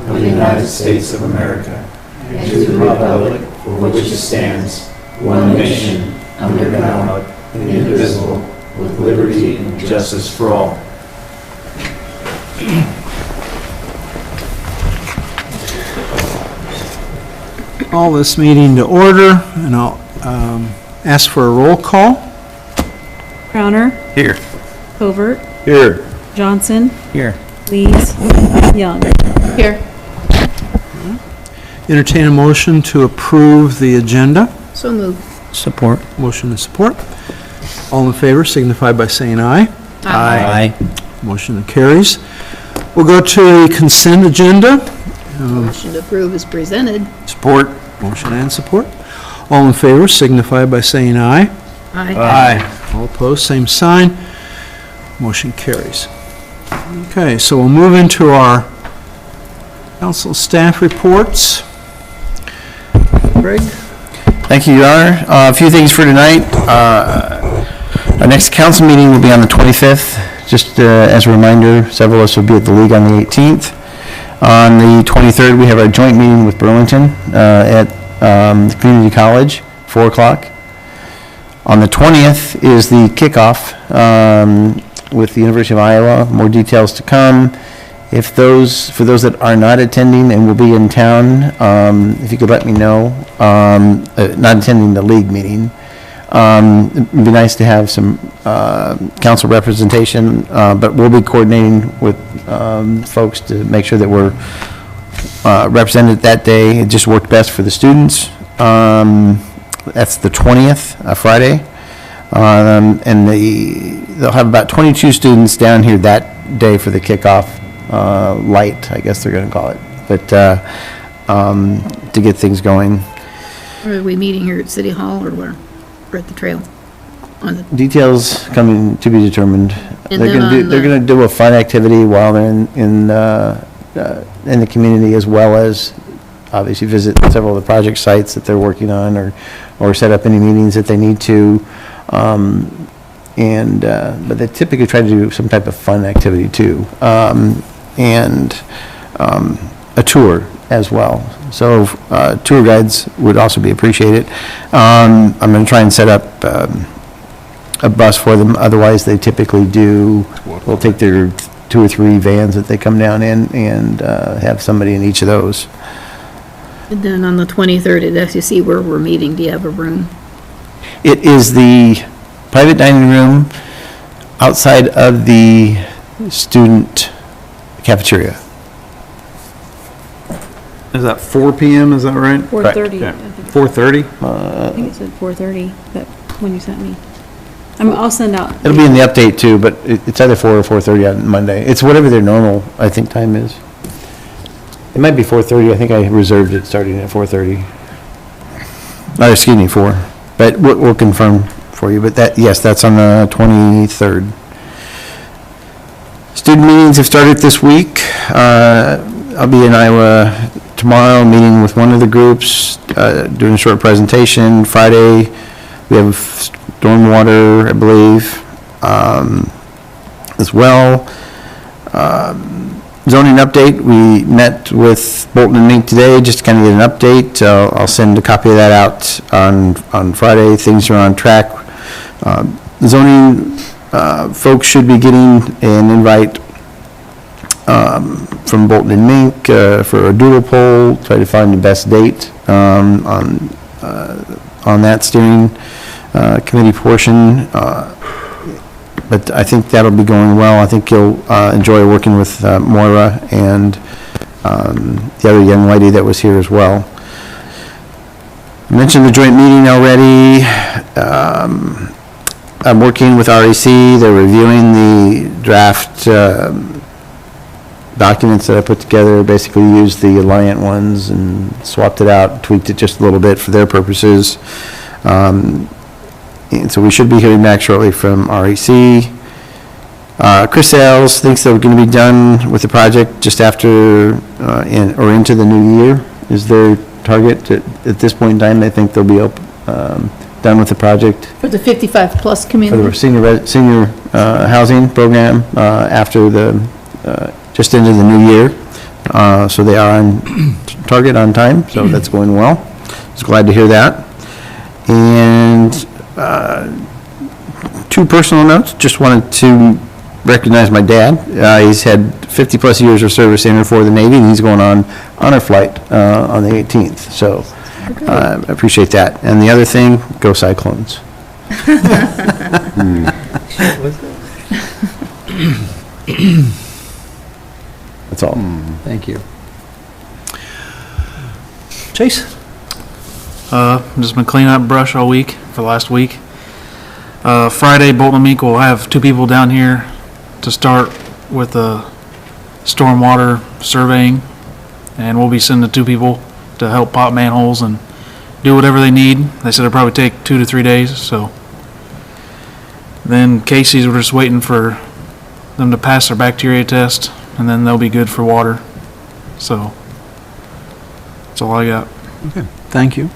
of the United States of America, and to the republic for which it stands, one nation, under God, indivisible, with liberty and justice for all. Call this meeting to order, and I'll ask for a roll call. Crowner. Here. Covert. Here. Johnson. Here. Lees. Young. Here. Entertain a motion to approve the agenda. So moved. Support. Motion and support. All in favor signify by saying aye. Aye. Motion carries. We'll go to the consent agenda. Motion to approve is presented. Support. Motion and support. All in favor signify by saying aye. Aye. Aye. All opposed, same sign. Motion carries. Okay, so we'll move into our council staff reports. Greg? Thank you, Your Honor. A few things for tonight. Our next council meeting will be on the 25th. Just as a reminder, several of us will be at the League on the 18th. On the 23rd, we have our joint meeting with Burlington at the Community College, 4 o'clock. On the 20th is the kickoff with the University of Iowa. More details to come. For those that are not attending and will be in town, if you could let me know, not attending the league meeting, it'd be nice to have some council representation, but we'll be coordinating with folks to make sure that we're represented that day. It just worked best for the students. That's the 20th, Friday. And they'll have about 22 students down here that day for the kickoff light, I guess they're going to call it, but to get things going. Are we meeting here at City Hall or where? Or at the trail? On the Details coming to be determined. And They're going to do a fun activity while they're in the community, as well as obviously visit several of the project sites that they're working on, or set up any meetings that they need to. But they typically try to do some type of fun activity too, and a tour as well. So tour guides would also be appreciated. I'm going to try and set up a bus for them. Otherwise, they typically will take their 2 or 3 vans that they come down in and have somebody in each of those. And then on the 23rd at FCC where we're meeting, do you have a room? It is the private dining room outside of the student cafeteria. Is that 4 p.m., is that right? 4:30. Yeah. I think. 4:30? I think it said 4:30, but when you sent me. I'll send out. It'll be in the update too, but it's either 4 or 4:30 on Monday. It's whatever their normal, I think, time is. It might be 4:30. I think I reserved it starting at 4:30. Excuse me, 4. But we'll confirm for you. But yes, that's on the 23rd. Student meetings have started this week. I'll be in Iowa tomorrow, meeting with one of the groups, doing a short presentation. Friday, we have stormwater, I believe, as well. Zoning update, we met with Bolton and Mink today just to kind of get an update. I'll send a copy of that out on Friday. Things are on track. Zoning folks should be getting an invite from Bolton and Mink for a doodle poll, try to find the best date on that steering committee portion. But I think that'll be going well. I think you'll enjoy working with Moira and the other young lady that was here as well. I mentioned the joint meeting already. I'm working with REC. They're reviewing the draft documents that I put together. Basically used the Alliant ones and swapped it out, tweaked it just a little bit for their purposes. And so we should be hearing back shortly from REC. Chris Ailes thinks they're going to be done with the project just after or into the new year is their target. At this point in time, they think they'll be done with the project. For the 55-plus community? For the senior housing program after just into the new year. So they are on target, on time, so that's going well. Just glad to hear that. And two personal notes. Just wanted to recognize my dad. He's had 50-plus years of service in and for the Navy, and he's going on honor flight on the 18th. So I appreciate that. And the other thing, go Cyclones. That's all. Thank you. Chase? Just been cleaning up brush all week, for the last week. Friday, Bolton and Meek will have 2 people down here to start with the stormwater surveying, and we'll be sending 2 people to help pop manholes and do whatever they need. They said it'll probably take 2 to 3 days, so. Then Casey's, we're just waiting for them to pass their bacteria test, and then they'll be good for water. So, that's all I got. Okay, thank you.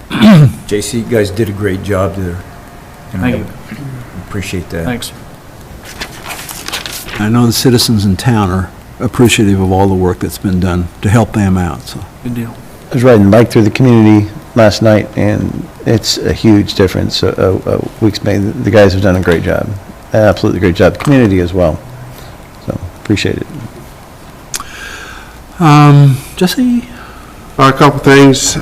JC, you guys did a great job there. And Thank you. Appreciate that. Thanks. I know the citizens in town are appreciative of all the work that's been done to help them out, so. Good deal. I was riding a bike through the community last night, and it's a huge difference. Weeks made. The guys have done a great job, absolutely great job. The community as well. So appreciate it. Jesse? A couple things.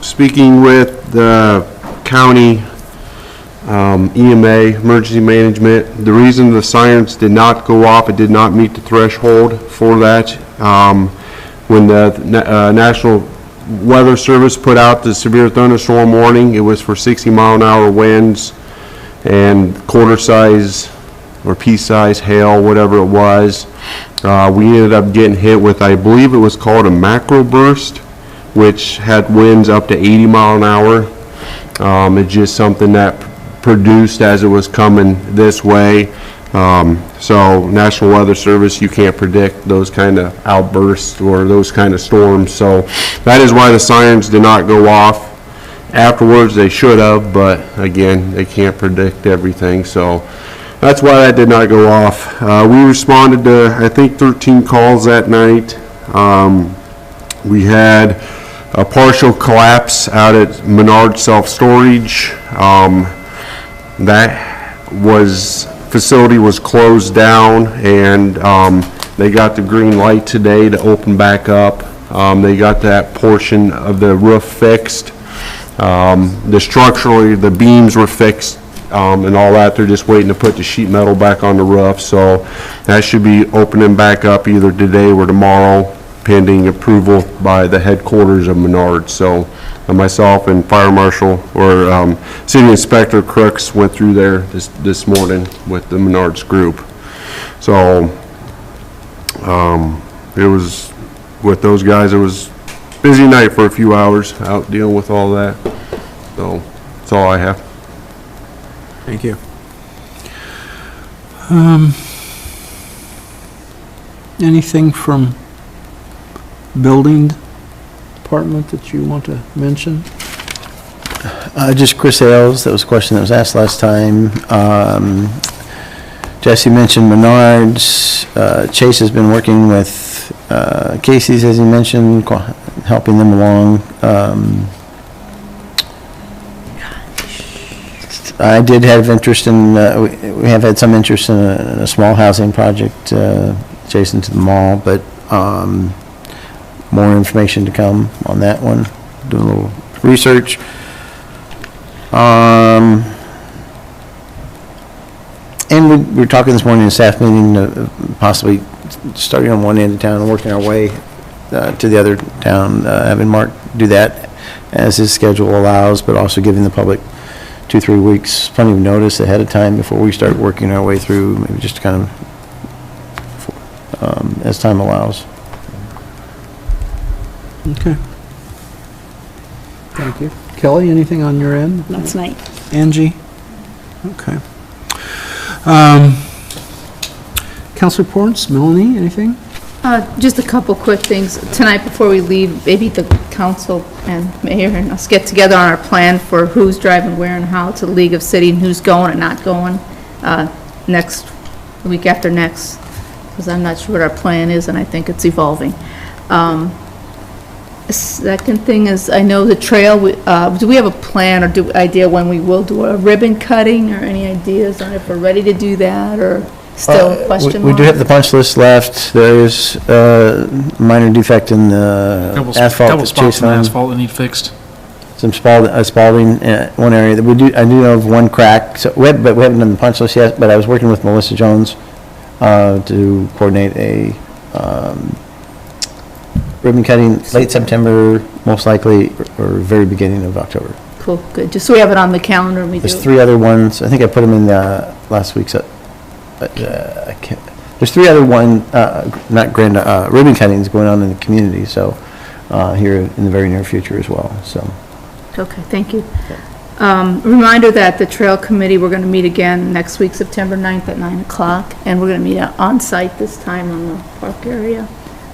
Speaking with the county EMA, emergency management, the reason the sirens did not go off, it did not meet the threshold for that. When the National Weather Service put out the severe thunderstorm warning, it was for 60-mile-an-hour winds and quarter size or pea-size hail, whatever it was. We ended up getting hit with, I believe it was called a macro burst, which had winds up to 80 mile an hour. It's just something that produced as it was coming this way. So National Weather Service, you can't predict those kind of outbursts or those kind of storms. So that is why the sirens did not go off. Afterwards, they should have, but again, they can't predict everything. So that's why that did not go off. We responded to, I think, 13 calls that night. We had a partial collapse out at Menard Self-Storage. Facility was closed down, and they got the green light today to open back up. They got that portion of the roof fixed. Structurally, the beams were fixed and all that. They're just waiting to put the sheet metal back on the roof, so that should be opening back up either today or tomorrow, pending approval by the headquarters of Menard. So myself and Fire Marshal or City Inspector Crooks went through there this morning with the Menards group. So it was, with those guys, it was a busy night for a few hours out dealing with all that. So that's all I have. Thank you. Anything from building department that you want to mention? Just Chris Ailes, that was a question that was asked last time. Jesse mentioned Menards. Chase has been working with Casey's, as he mentioned, helping them along. I did have interest in, we have had some interest in a small housing project adjacent to the mall, but more information to come on that one. Doing a little research. And we were talking this morning in the staff meeting, possibly starting on one end of town and working our way to the other town, having Mark do that as his schedule allows, but also giving the public 2-3 weeks, plenty of notice ahead of time before we start working our way through, maybe just kind of as time allows. Okay. Thank you. Kelly, anything on your end? Not tonight. Angie? Okay. Council reports, Melanie, anything? Just a couple quick things. Tonight, before we leave, maybe the council and mayor and us get together on our plan for who's driving where and how to the League of City and who's going and not going next week after next. because I'm not sure what our plan is, and I think it's evolving. Second thing is, I know the trail, do we have a plan or idea when we will do a ribbon cutting, or any ideas on if we're ready to do that, or still a question We mark? do have the punch list left. There is a minor defect in the asphalt. Couple that's spots in chasing on. asphalt that need fixed. Some spalding, one area that I do know of one crack, so but we haven't done the punch list yet, but I was working with Melissa Jones, to coordinate a, ribbon cutting late September, most likely, or very beginning of October. Cool, good, just so we have it on the calendar and we do. There's 3 other ones, I think I put them in, last week's, I can't, there's 3 other ribbon cuttings going on in the community, so, here in the very near future as well, so. Okay, thank you. Reminder that the Trail Committee, we're going to meet again next week, September 9th at 9 o'clock, and we're going to meet on-site this time on the park area,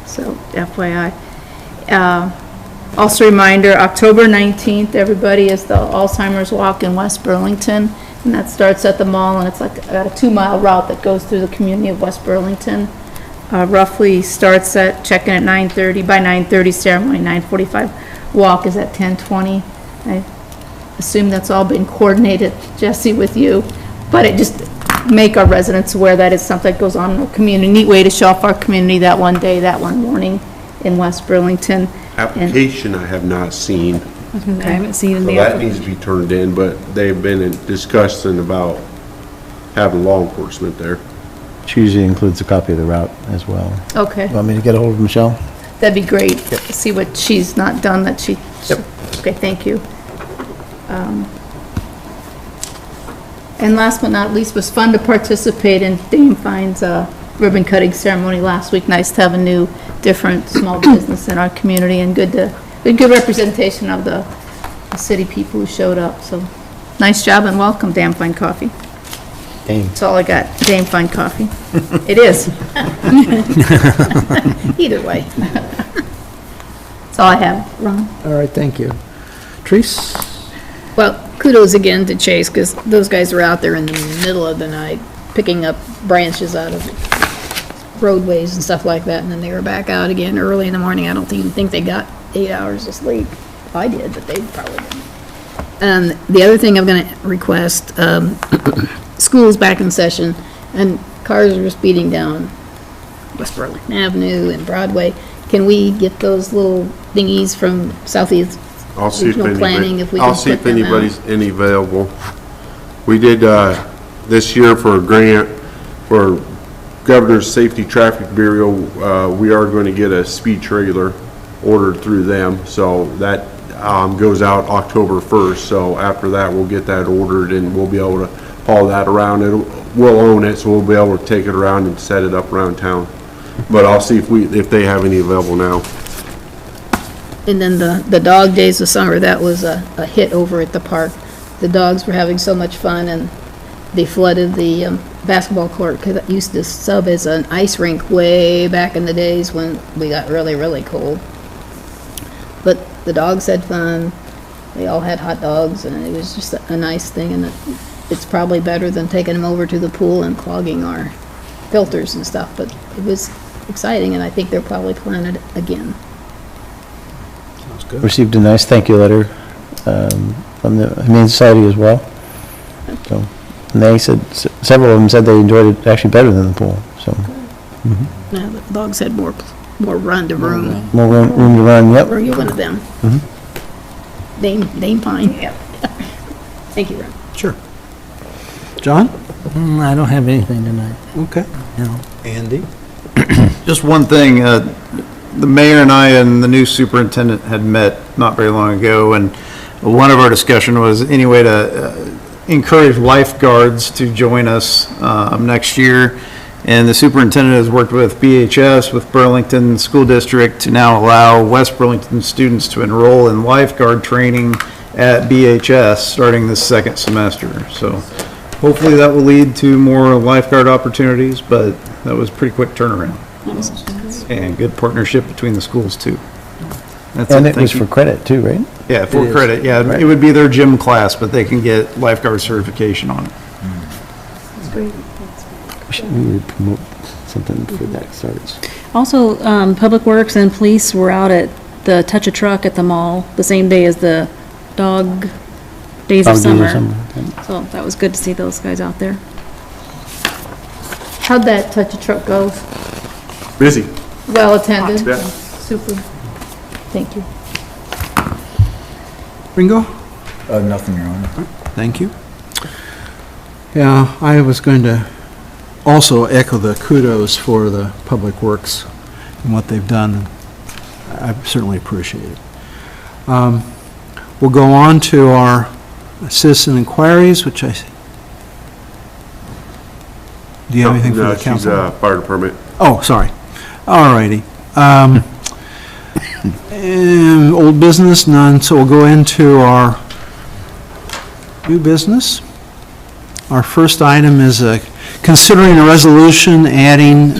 so FYI. Also reminder, October 19th, everybody, is the Alzheimer's Walk in West Burlington, and that starts at the mall, and it's like about a 2-mile route that goes through the community of West Burlington. Roughly starts at check-in at 9:30, by 9:30, ceremony 9:45, walk is at 10:20. I assume that's all been coordinated, Jesse, with you, but it just make our residents aware that it's something that goes on in our community. Neat way to show off our community that one day, that one morning in West Burlington. Application I have not seen, I haven't seen so the that needs to be turned in, but they've been discussing about having law enforcement there. Which usually includes a copy of the route as well. Okay, Want me to get a hold of Michelle? that'd be great. See what she's not done that she. Yep. Okay, thank you. And last but not least, was fun to participate in Dame Fine's ribbon cutting ceremony last week. Nice to have a new, different small business in our community, and good representation of the city people who showed up. So nice job and welcome, Dame Fine Coffee. Dame. That's all I got, Dame Fine Coffee. It is. Either way. That's all I have, Ron. All right, thank you. Treese? Well, kudos again to Chase, because those guys were out there in the middle of the night picking up branches out of roadways and stuff like that, and then they were back out again early in the morning. I don't even think they got 8 hours of sleep. I did, but they probably didn't. The other thing I'm gonna request, school's back in session, and cars are speeding down West Burlington Avenue and Broadway. Can we get those little thingies from Southeast I'll see if Regional Planning, if we can I'll see put if them out? anybody's any available. We did, this year for a grant for Governor's Safety Traffic Bureau, we are going to get a speed trailer ordered through them, so that goes out October 1st, so after that, we'll get that ordered and we'll be able to haul that around. We'll own it, so we'll be able to take it around and set it up around town. But I'll see if they have any available now. And then the dog days of summer, that was a hit over at the park. The dogs were having so much fun, and they flooded the basketball court, because it used to sub as an ice rink way back in the days when we got really, really cold. But the dogs had fun. They all had hot dogs, and it was just a nice thing, and it's probably better than taking them over to the pool and clogging our filters and stuff, but it was exciting, and I think they'll probably plan it again. Received a nice thank you letter from the Humane Society as well. So, and they said, several of them said they enjoyed it actually better than the pool, so. Now, the dogs had more run to room. More room to run, yep. Were you one of them? Dame Pine. Yep. Thank you, Ron. Sure. John? I don't have anything tonight. Okay. No. Andy? Just one thing, the mayor and I and the new superintendent had met not very long ago, and one of our discussion was any way to encourage lifeguards to join us next year. And the superintendent has worked with BHS, with Burlington School District, to now allow West Burlington students to enroll in lifeguard training at BHS starting this second semester. So hopefully that will lead to more lifeguard opportunities, but that was a pretty quick turnaround. And good partnership between the schools too. That's And it. it was Thank for credit too, right? you. Yeah, full It is. credit. Yeah, Right. it would be their gym class, but they can get lifeguard certification on it. That's great. We would promote something before that starts. Also, Public Works and Police were out at the Touch a Truck at the mall the same day as the Dog Days of Summer. So that was good to see those guys out there. How'd that touch a truck go? Busy. Well attended? Yeah. Super. Thank you. Ringo? Nothing, Your Honor. Thank you. Yeah, I was going to also echo the kudos for the Public Works and what they've done. I certainly appreciate it. We'll go on to our citizen inquiries, which I... Do you have anything for the council? She's fire department. Oh, sorry. All righty. And old business, none, so we'll go into our new business. Our first item is considering a resolution adding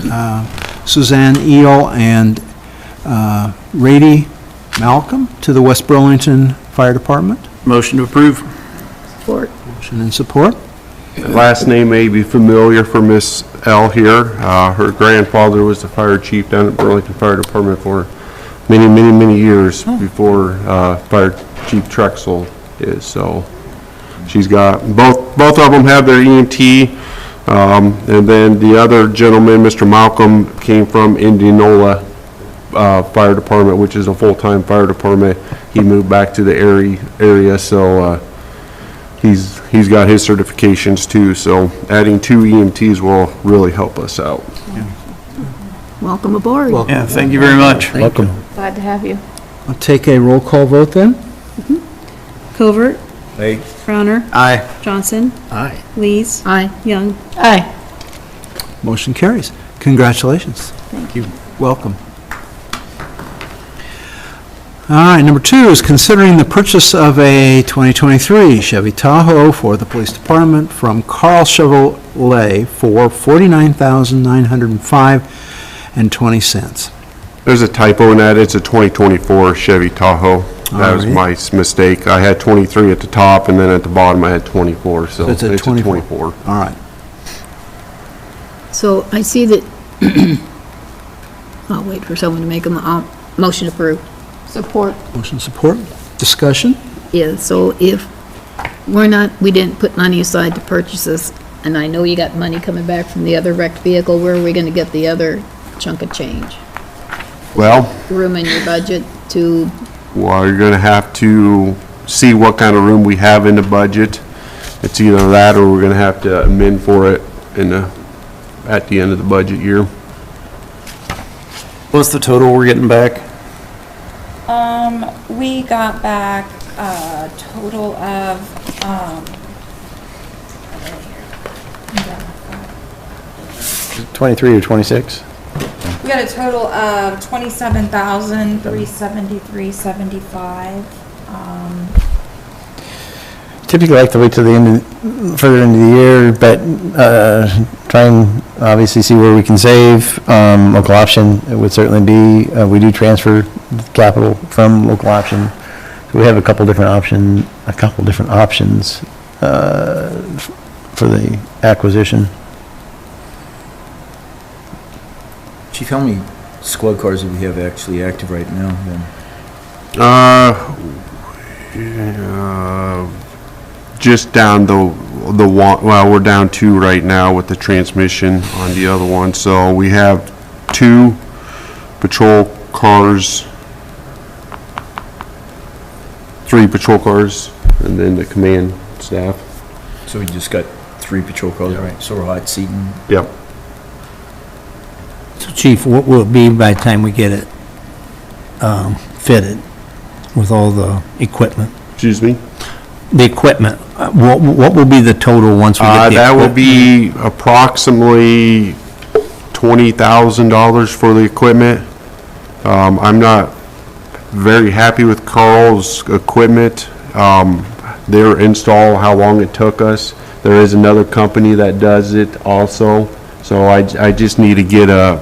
Suzanne Eel and Rady Malcolm to the West Burlington Fire Department. Motion to approve. Support. Motion and support. Last name may be familiar for Miss L here. Her grandfather was the fire chief down at Burlington Fire Department for many years before Fire Chief Trexel is. So she's got, both of them have their EMT. And then the other gentleman, Mr. Malcolm, came from Indianola Fire Department, which is a full-time fire department. He moved back to the area, so he's got his certifications too. So adding 2 EMTs will really help us out. Welcome aboard. Yeah, thank you very much. Welcome. Glad to have you. I'll take a roll call vote then. Covert, Hey, Crowner, Aye. Johnson, Aye. Lees, Aye. Young. Aye. Motion carries. Congratulations. Thank you. Welcome. All right, number 2 is considering the purchase of a 2023 Chevy Tahoe for the police department from Carl Chevrolet for $49,905.20. There's a typo in that. It's a 2024 Chevy Tahoe. That was my mistake. I had 23 at the top, and then at the bottom I had 24, so It's a 24. All right. So I see that, I'll wait for someone to make a motion to approve. Support. Motion support. Discussion? Yeah, so if we didn't put money aside to purchase this, and I know you got money coming back from the other wrecked vehicle, where are we gonna get the other chunk of change? Well, Room in your budget to, well, you're gonna have to see what kind of room we have in the budget. It's either that or we're gonna have to amend for it at the end of the budget year. What's the total we're getting back? We got back a total of, 23 or 26? we got a total of $27,373.75. Typically like to wait till the end, further into the year, but try and obviously see where we can save. Local option, it would certainly be, we do transfer capital from local option. So we have a couple different options for the acquisition. Chief, how many squad cars do we have actually active right now then? Just down the one, well, we're down 2 right now with the transmission on the other one. So we have 2 patrol cars, 3 patrol cars, and then the command staff. So we just got 3 patrol cars, right? So we're hot seating. Yep. So Chief, what will it be by the time we get it fitted with all the equipment? Excuse me? The equipment, what will be the total once we get the That equipment? will be approximately $20,000 for the equipment. I'm not very happy with Carl's equipment. Their install, how long it took us. There is another company that does it also. So I just need to get the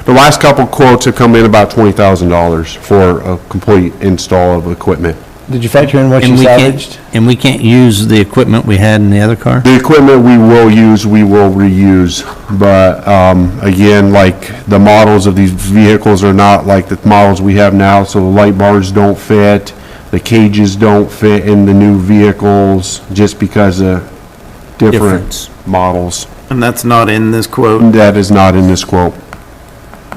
last couple quotes have come in about $20,000 for a complete install of equipment. Did you factor in what you And we can't, salvaged? and we can't use the equipment we had in the other car? The equipment we will use, we will reuse, but, again, like, the models of these vehicles are not like the models we have now, so the light bars don't fit, the cages don't fit in the new vehicles, just because of different models. And that's not in this quote? That is not in this quote,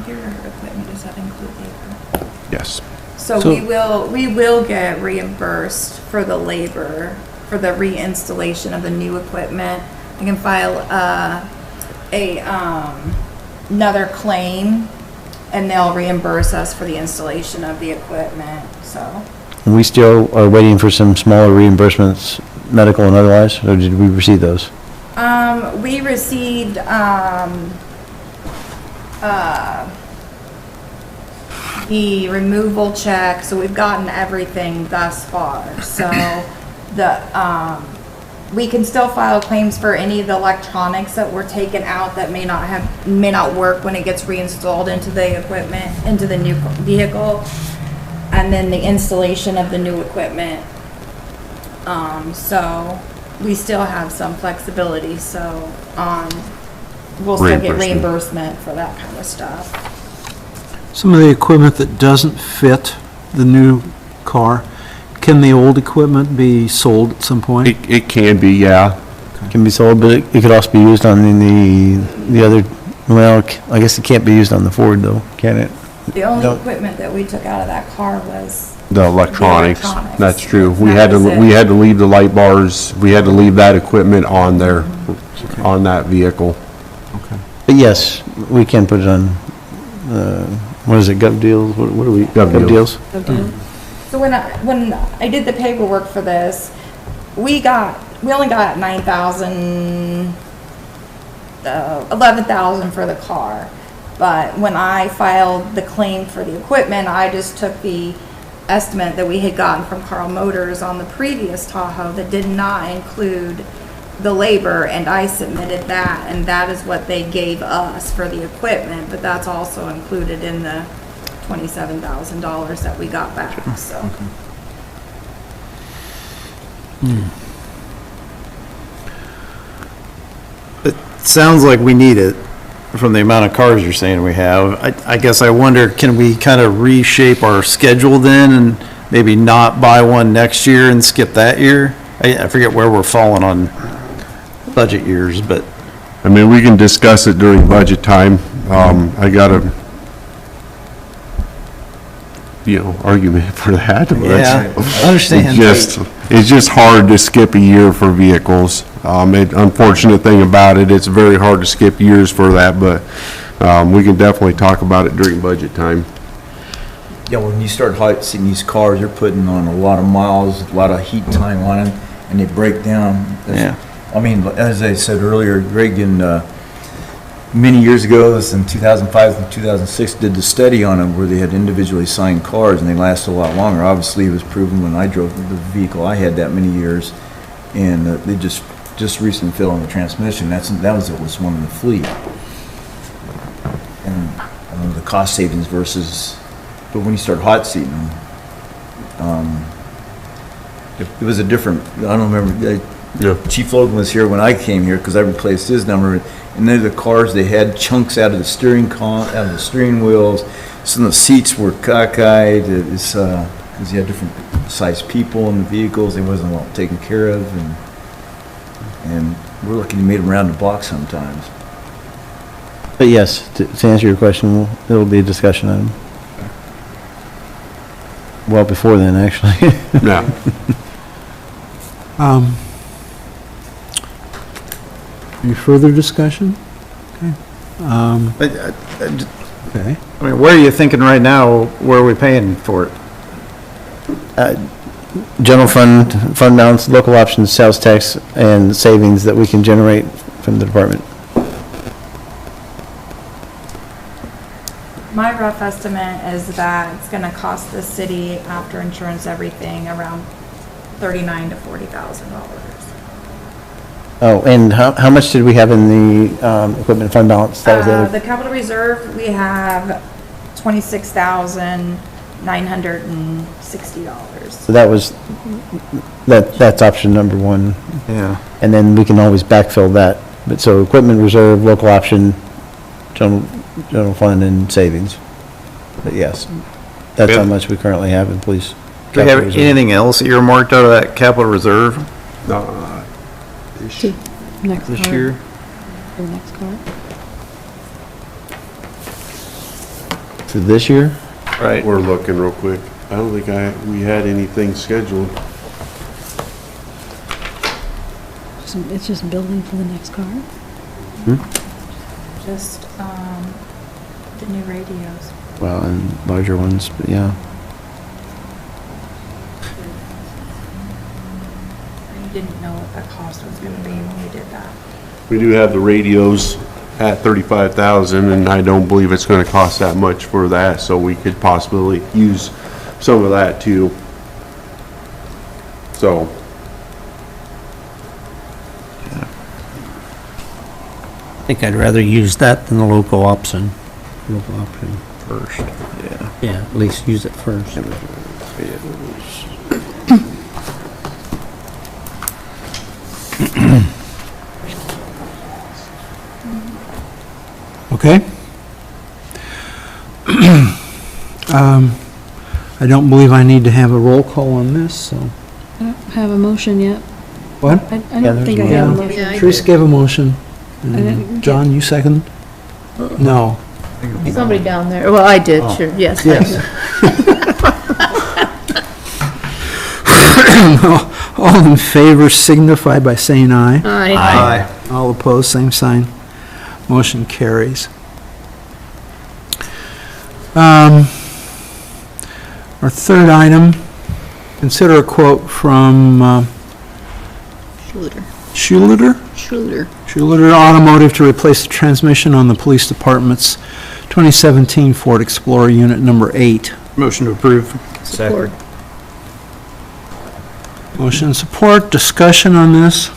Your equipment, does that include labor? yes. So So- we will get reimbursed for the labor, for the reinstallation of the new equipment. I can file another claim, and they'll reimburse us for the installation of the equipment, so. And we still are waiting for some smaller reimbursements, medical and otherwise, or did we receive those? We received, the removal check, so we've gotten everything thus far. So we can still file claims for any of the electronics that were taken out that may not work when it gets reinstalled into the equipment, into the new vehicle, and then the installation of the new equipment. So we still have some flexibility, so we'll still get reimbursement for that kind of stuff. Some of the equipment that doesn't fit the new car, can the old equipment be sold at some point? It can be, yeah. Can be sold, but it could also be used on the other, well, I guess it can't be used on the Ford though, can it? The only No. equipment that we took out of that car was The electronics, The electronics. that's true. We That had to, was it. we had to leave the light bars, we had to leave that equipment on there, on that vehicle. But yes, we can put it on, what is it, Gov Deals? What are we? Gov Deals? So when I did the paperwork for this, we only got 9,000, 11,000 for the car. But when I filed the claim for the equipment, I just took the estimate that we had gotten from Carl Motors on the previous Tahoe that did not include the labor, and I submitted that, and that is what they gave us for the equipment, but that's also included in the $27,000 that we got back, so. It sounds like we need it from the amount of cars you're saying we have. I guess I wonder, can we kind of reshape our schedule then and maybe not buy one next year and skip that year? I forget where we're falling on budget years, but. I mean, we can discuss it during budget time. I got a, argument for that. but Yeah, I understand. It's just hard to skip a year for vehicles. Unfortunate thing about it, it's very hard to skip years for that, but we can definitely talk about it during budget time. Yeah, when you start hot seeing these cars, you're putting on a lot of miles, a lot of heat time on them, and they break down. Yeah. I mean, as I said earlier, Greg, many years ago, this in 2005 and 2006, did the study on them where they had individually signed cars and they last a lot longer. Obviously, it was proven when I drove the vehicle I had that many years, and they just recently fell on the transmission. That was one in the fleet. And the cost savings versus, but when you start hot seating them, it was a different. I don't remember. Chief Logan was here when I came here because I replaced his number, and then the cars, they had chunks out of the steering wheels. Some of the seats were cockeyed because you had different sized people in the vehicles. They wasn't well taken care of, and we're lucky to made them around the block sometimes. But yes, to answer your question, there will be a discussion on them. Well, before then, actually. Yeah. Any further discussion? Okay. Okay. I mean, where are you thinking right now, where are we paying for it? General fund balance, local options, sales tax, and savings that we can generate from the department. My rough estimate is that it's gonna cost the city, after insurance, everything, around $39,000 to $40,000. Oh, and how much did we have in the equipment fund balance? That was the other. The capital reserve, we have 26,000. $960. So that's option number one. Yeah. And then we can always backfill that. But so equipment reserve, local option, general fund and savings. But yes, that's how much we currently have in police. Do we have capital reserve. anything else earmarked out of that capital reserve Next this card. year? Or next card. For this year? Right. We're looking real quick. I don't think we had anything scheduled. It's just building for the next card. Just, the new radios. Well, and larger ones, but yeah. You didn't know what that cost was gonna be when we did that. We do have the radios at 35,000, and I don't believe it's gonna cost that much for that, so we could possibly use some of that too. So, I think I'd rather use that than the local option. First, yeah. Yeah, at least use it first. Okay. I don't believe I need to have a roll call on this, so. I don't have a motion yet. What? I don't think I have a motion. Yeah, I Teresa gave a motion. didn't John, you second? No. Somebody down there, well, I did, sure, yes. I Yes. did. All in favor signify by saying aye. Aye. All opposed, same sign. Motion carries. Our third item, consider a quote from Schluter. Schluter Automotive to replace the transmission on the police department's 2017 Ford Explorer Unit Number 8. Motion to approve. Support. Motion and support, discussion on this?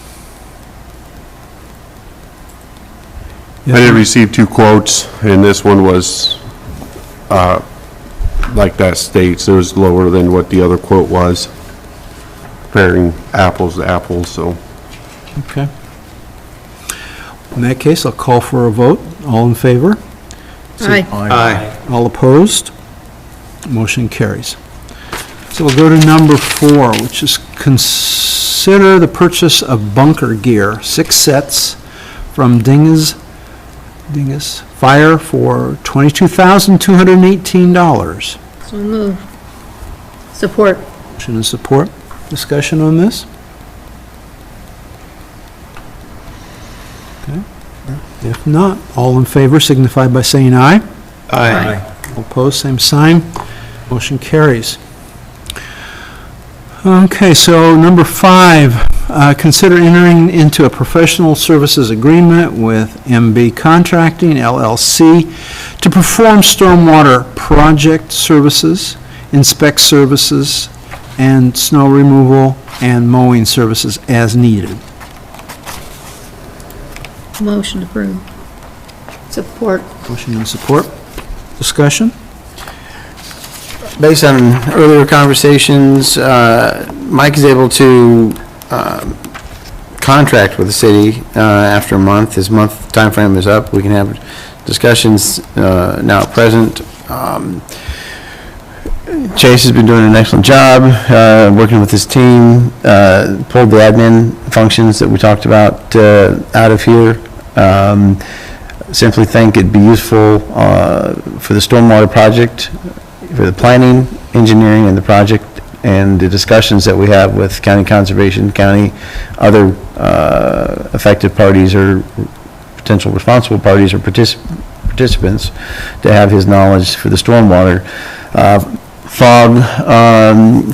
I did receive 2 quotes, and this one was, like that states, it was lower than what the other quote was, comparing apples to apples, so. Okay. In that case, I'll call for a vote. All in favor? Aye. Aye. All opposed? Motion carries. So we'll go to number 4, which is consider the purchase of bunker gear, 6 sets from Dingus Fire for $22,218. So move. Support. Motion and support. Discussion on this? Okay. If not, all in favor signify by saying aye. Aye. All opposed, same sign. Motion carries. Okay, so number 5, consider entering into a professional services agreement with MB Contracting LLC to perform stormwater project services, inspect services, and snow removal and mowing services as needed. Motion approved. Support. Motion and support. Discussion? Based on earlier conversations, Mike is able to contract with the city after a month. His month timeframe is up. We can have discussions now at present. Chase has been doing an excellent job working with his team, pulled the admin functions that we talked about out of here. Simply think it'd be useful for the stormwater project, for the planning, engineering, and the project, and the discussions that we have with county conservation, county, other affected parties or potential responsible parties or participants, to have his knowledge for the stormwater. Fog,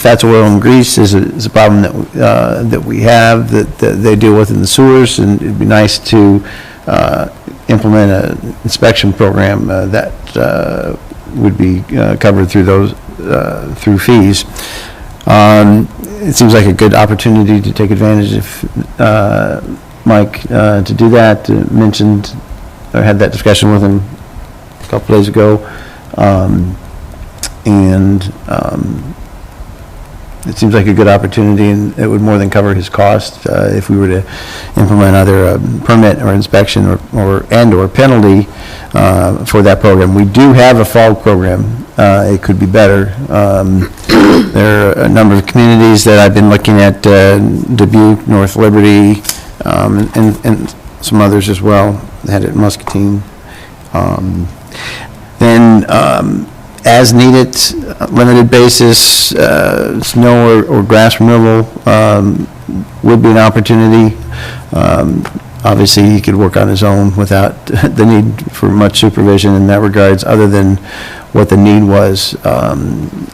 fats, oil, and grease is a problem that we have, that they deal with in the sewers, and it'd be nice to implement an inspection program that would be covered through those, through fees. It seems like a good opportunity to take advantage of Mike to do that. Mentioned, or had that discussion with him a couple days ago. and it seems like a good opportunity, and it would more than cover his cost if we were to implement either a permit or inspection or penalty for that program. We do have a fog program. It could be better. There are a number of communities that I've been looking at, Dubuque, North Liberty, and some others as well, had it in Muscatine. As needed, limited basis, snow or grass removal would be an opportunity. Obviously, he could work on his own without the need for much supervision in that regards, other than what the need was.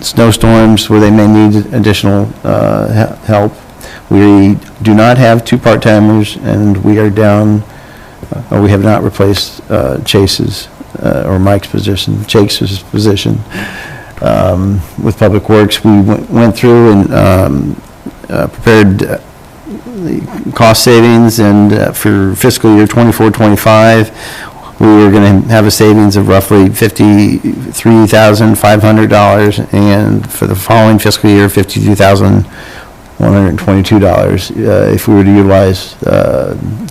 Snowstorms where they may need additional help. We do not have 2 part-timers, and we are down, we have not replaced Chase's or Mike's position, Chase's position. With Public Works, we went through and prepared the cost savings, and for fiscal year 24-25, we were going to have a savings of roughly $53,500, and for the following fiscal year, $52,122 if we were to utilize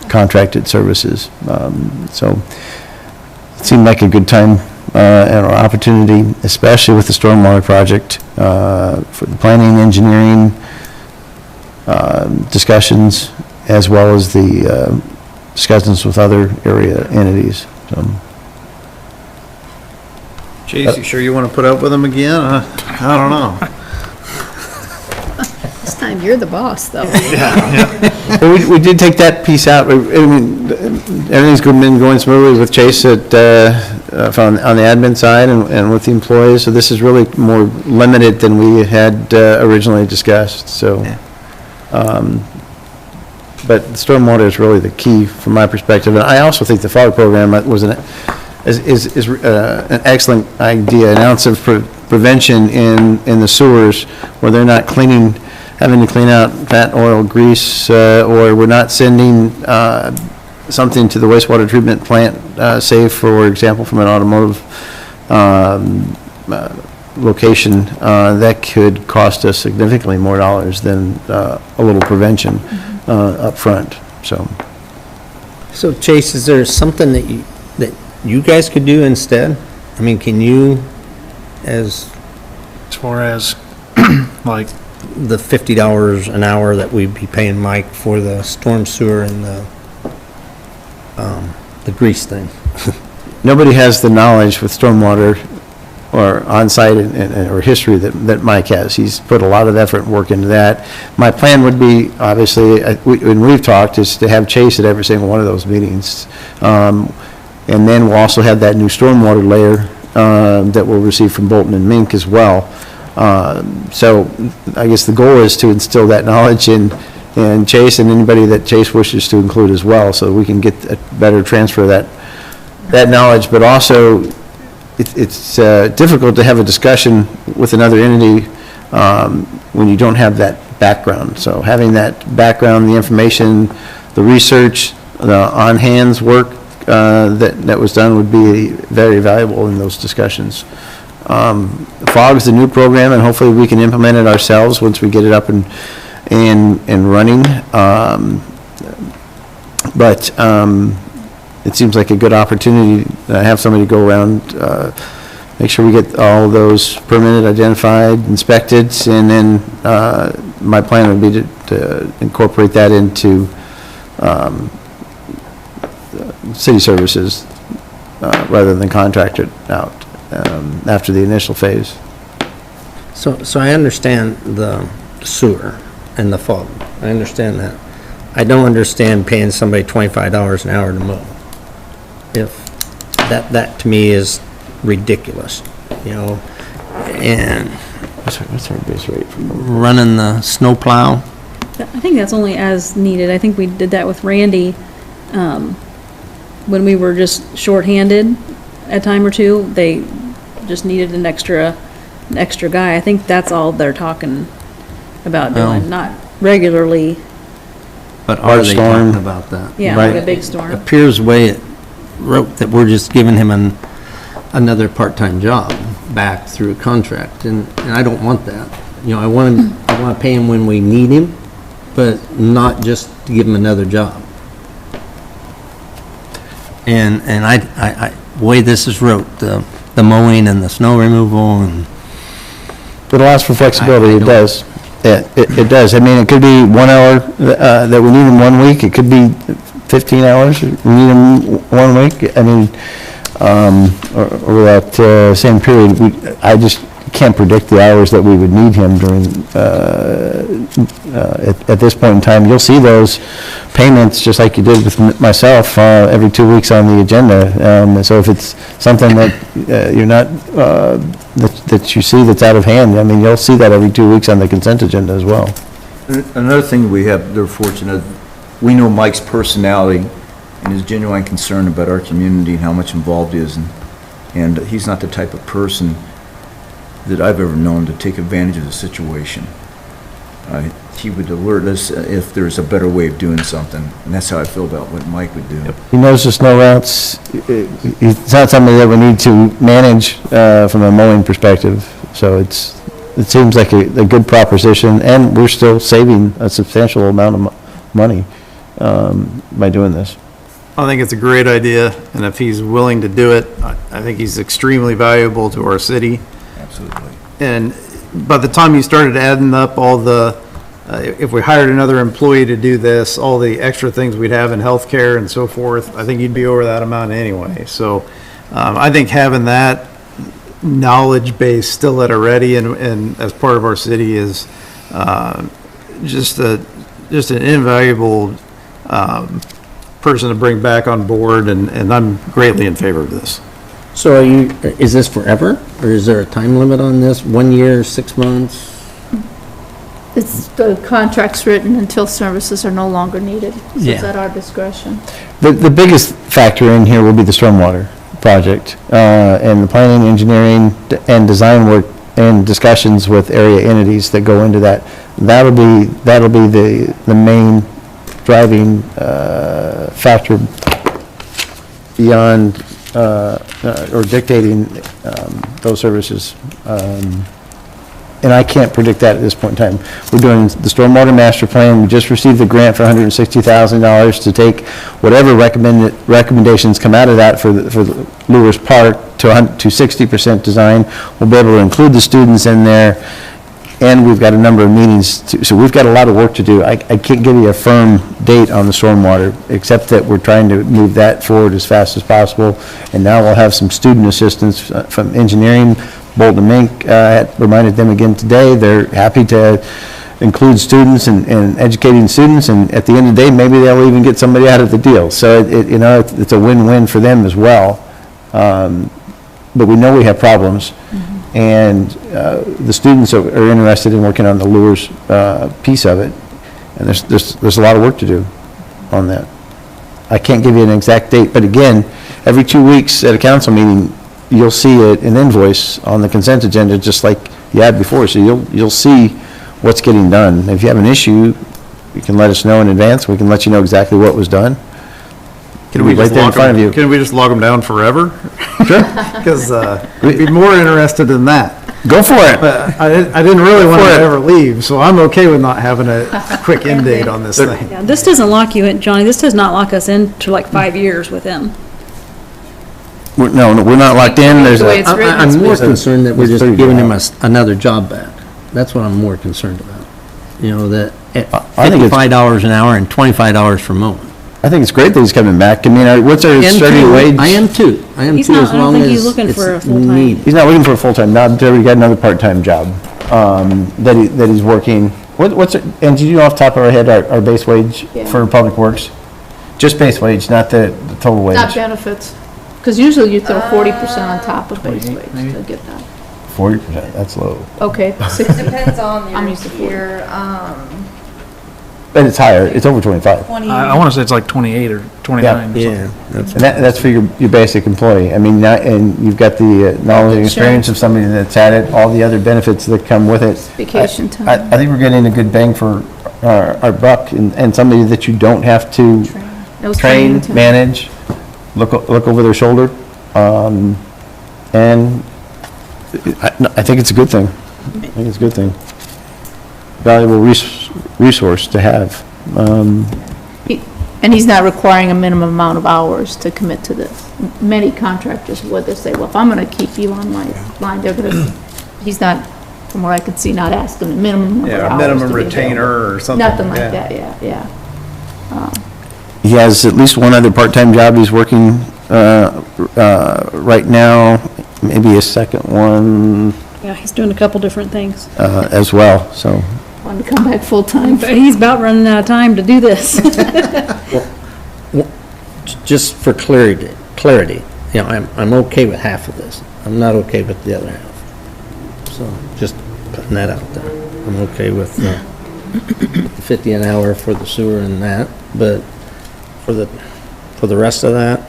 contracted services. So it seemed like a good time and an opportunity, especially with the stormwater project, for the planning, engineering discussions, as well as the discussions with other area entities. So. Chase, you sure you want to put up with them again? I don't know. This time you're the boss, though. Well, we did take that piece out. I mean, everything's been going smoothly with Chase on the admin side and with the employees. So this is really more limited than we had originally discussed. So, but the stormwater is really the key from my perspective. And I also think the fog program was an excellent idea, an ounce of prevention in the sewers where they're not having to clean out fat, oil, grease, or we're not sending something to the wastewater treatment plant, say, for example, from an automotive location, that could cost us significantly more dollars than a little prevention up front. So Chase, is there something that you guys could do instead? I mean, can you, as far as, like, the $50 an hour that we'd be paying Mike for the storm sewer and the grease thing? Nobody has the knowledge with stormwater or on-site or history that Mike has. He's put a lot of effort and work into that. My plan would be, obviously, when we've talked, is to have Chase at every single one of those meetings. And then we'll also have that new stormwater layer that we'll receive from Bolton and Mink as well. So I guess the goal is to instill that knowledge in Chase and anybody that Chase wishes to include as well, so we can get a better transfer of that knowledge. But also, it's difficult to have a discussion with another entity when you don't have that background. So having that background, the information, the research, the on-hands work that was done would be very valuable in those discussions. FOG is the new program, and hopefully we can implement it ourselves once we get it up and running. But it seems like a good opportunity to have somebody go around, make sure we get all of those permitted, identified, inspected, and then my plan would be to incorporate that into city services rather than contract it out after the initial phase. So I understand the sewer and the fog. I understand that. I don't understand paying somebody $25 an hour to mow. If that to me is ridiculous, you know. And what's our base rate for running the snow plow? I think that's only as needed. I think we did that with Randy when we were just shorthanded a time or two. They just needed an extra guy. I think that's all they're talking about doing, not regularly. But are they talking about that? Yeah, right? Like a big storm. Appears way it wrote that we're just giving him another part-time job. back through a contract, and I don't want that. You know, I want to pay him when we need him, but not just to give him another job. And the way this is wrote, the mowing and the snow removal and. It allows for flexibility, it does. It does. I mean, it could be 1 hour that we need in 1 week, it could be 15 hours, we need them 1 week. I mean, over that same period, I just can't predict the hours that we would need him during, at this point in time. You'll see those payments, just like you did with myself, every 2 weeks on the agenda. So if it's something that you're not, that you see that's out of hand, I mean, you'll see that every 2 weeks on the consent agenda as well. Another thing we have, they're fortunate, we know Mike's personality and his genuine concern about our community and how much involved he is, and he's not the type of person that I've ever known to take advantage of the situation. He would alert us if there's a better way of doing something, and that's how I feel about what Mike would do. He knows the snow routes. It's not something that we need to manage from a mowing perspective, so it seems like a good proposition, and we're still saving a substantial amount of money by doing this. I think it's a great idea, and if he's willing to do it, I think he's extremely valuable to our city. Absolutely. And by the time you started adding up all the, if we hired another employee to do this, all the extra things we'd have in healthcare and so forth, I think you'd be over that amount anyway. So I think having that knowledge base still at a ready and as part of our city is just an invaluable person to bring back on board, and I'm greatly in favor of this. So is this forever, or is there a time limit on this? 1 year, 6 months? The contract's written until services are no longer needed. So Yeah. it's at our discretion. The biggest factor in here will be the stormwater project, and the planning, engineering, and design work and discussions with area entities that go into that. That'll be the main driving factor beyond or dictating those services. And I can't predict that at this point in time. We're doing the stormwater master plan. We just received the grant for $160,000 to take whatever recommendations come out of that for the Lewis Park to 60% design. We'll be able to include the students in there, and we've got a number of meetings, so we've got a lot of work to do. I can't give you a firm date on the stormwater, except that we're trying to move that forward as fast as possible. And now we'll have some student assistance from engineering. Bolton Mink reminded them again today, they're happy to include students and educating students, and at the end of the day, maybe they'll even get somebody out of the deal. So it's a win-win for them as well. But we know we have problems. And the students are interested in working on the lures piece of it, and there's a lot of work to do on that. I can't give you an exact date, but again, every 2 weeks at a council meeting, you'll see an invoice on the consent agenda, just like you had before, so you'll see what's getting done. If you have an issue, you can let us know in advance. We can let you know exactly what was done. Can we just log them down forever? Sure. Because I'd be more interested in that. Go for it. But I didn't really want to ever leave, so I'm okay with not having a quick end date on this thing. Yeah, this doesn't lock you in, Johnny, this does not lock us into like 5 years with him. No, we're not locked in. The way it's written, I'm more there's a- concerned that we're there's just 30 giving him hours. another job back. That's what I'm more concerned about. You know, that at I think it's- $55 an hour and $25 for mowing. I think it's great that he's coming back. I mean, what's our I am starting too. wage? I am too. I am He's too, not- as I don't long think as he's looking for a it's full-time. needed. He's not looking for a full-time, not until we got another part-time job that he's working. What's it, and do you know off the top of our head our base wage Yeah. for Public Works? Just base wage, not the total wage. Not benefits, because usually you throw 40% on top of base wage to get that. 40%, that's low. Okay, It 60. depends on I'm used to 40. your, But it's higher, it's over 25. 20. I want to say it's like 28 or 29. Yeah, that's, And that's for your basic employee. I mean, and you've got the knowledge and experience of somebody that's at it, all the other benefits that come with it. Vacation time. I think we're getting a good bang for our buck, and somebody that you don't have to That was train, training time. manage, look over their shoulder, and I think it's a good thing. I think it's a good thing. Valuable resource to have. And he's not requiring a minimum amount of hours to commit to this. Many contractors would, they say, well, if I'm gonna keep you on my line, they're gonna, he's not, from what I could see, not asking a minimum number of Yeah, hours a minimum to be retainer available. or something. Nothing like that, yeah. He has at least one other part-time job he's working right now, maybe a second one Yeah, he's doing a couple different things. as well, so. Wanted to come back full-time. But he's about running out of time to do this. Just for clarity, you know, I'm okay with half of this. I'm not okay with the other half. So just putting that out there. I'm okay with 50 an hour for the sewer and that, but for the rest of that,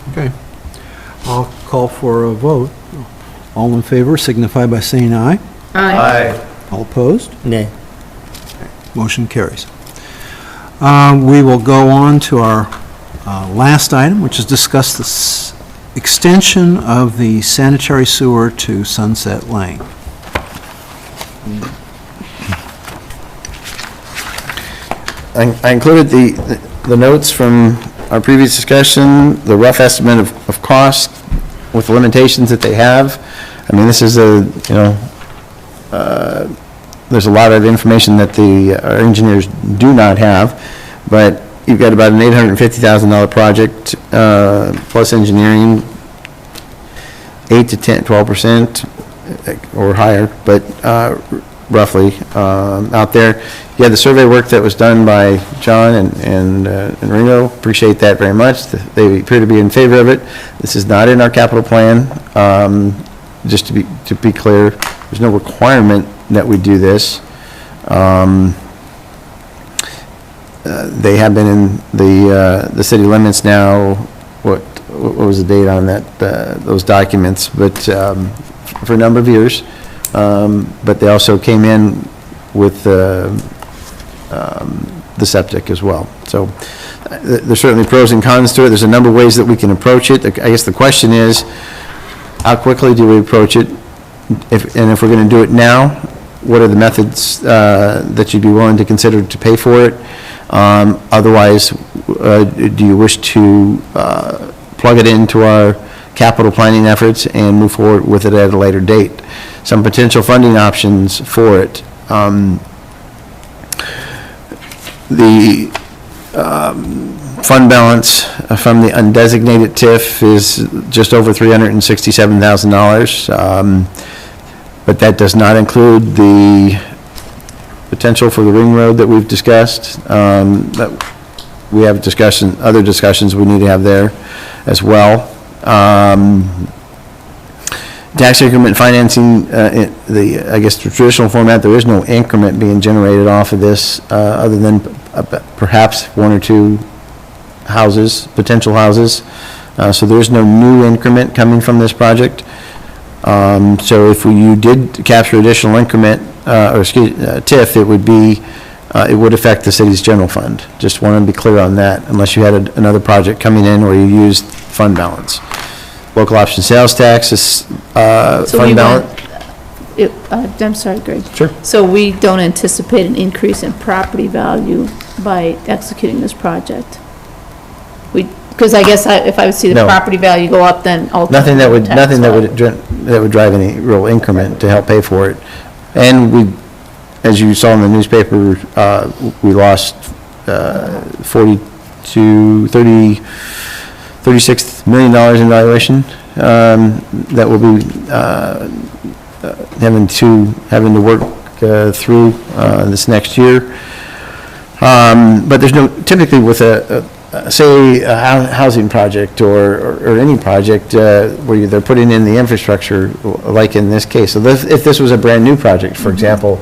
Okay. I'll call for a vote. All in favor signify by saying aye. Aye. All opposed? nay. Motion carries. We will go on to our last item, which is discuss the extension of the sanitary sewer to Sunset Lane. I included the notes from our previous discussion, the rough estimate of cost with the limitations that they have. I mean, this is there's a lot of information that our engineers do not have, but you've got about an $850,000 project, plus engineering, 8 to 10, 12% or higher, but roughly out there. You had the survey work that was done by John and Ringo. Appreciate that very much. They appear to be in favor of it. This is not in our capital plan. Just to be clear, there's no requirement that we do this. They have been in the city limits now. What was the date on that? Those documents, but for a number of years. But they also came in with the septic as well. So there's certainly pros and cons to it. There's a number of ways that we can approach it. I guess the question is, how quickly do we approach it? If we're going to do it now, what are the methods that you'd be willing to consider to pay for it? Otherwise, do you wish to plug it into our capital planning efforts and move forward with it at a later date? Some potential funding options for it. The fund balance from the undesignated TIF is just over $367,000, but that does not include the potential for the ring road that we've discussed. That we have other discussions we need to have there as well. Tax increment financing, I guess the traditional format, there is no increment being generated off of this, other than perhaps one or two potential houses. So there's no new increment coming from this project. So if you did capture additional increment, TIF, it would affect the city's general fund. Just want to be clear on that, unless you had another project coming in where you used fund balance. Local option sales tax is fund balance. I'm sorry, Greg. Sure. So we don't anticipate an increase in property value by executing this project? Because I guess if I would see the No. property value go up, then ultimately. Nothing that would drive any real increment to help pay for it. And as you saw in the newspaper, we lost $36 million in valuation that will be having to work through this next year. But there's typically with say a housing project or any project where they're putting in the infrastructure, like in this case. So if this was a brand new project, for example,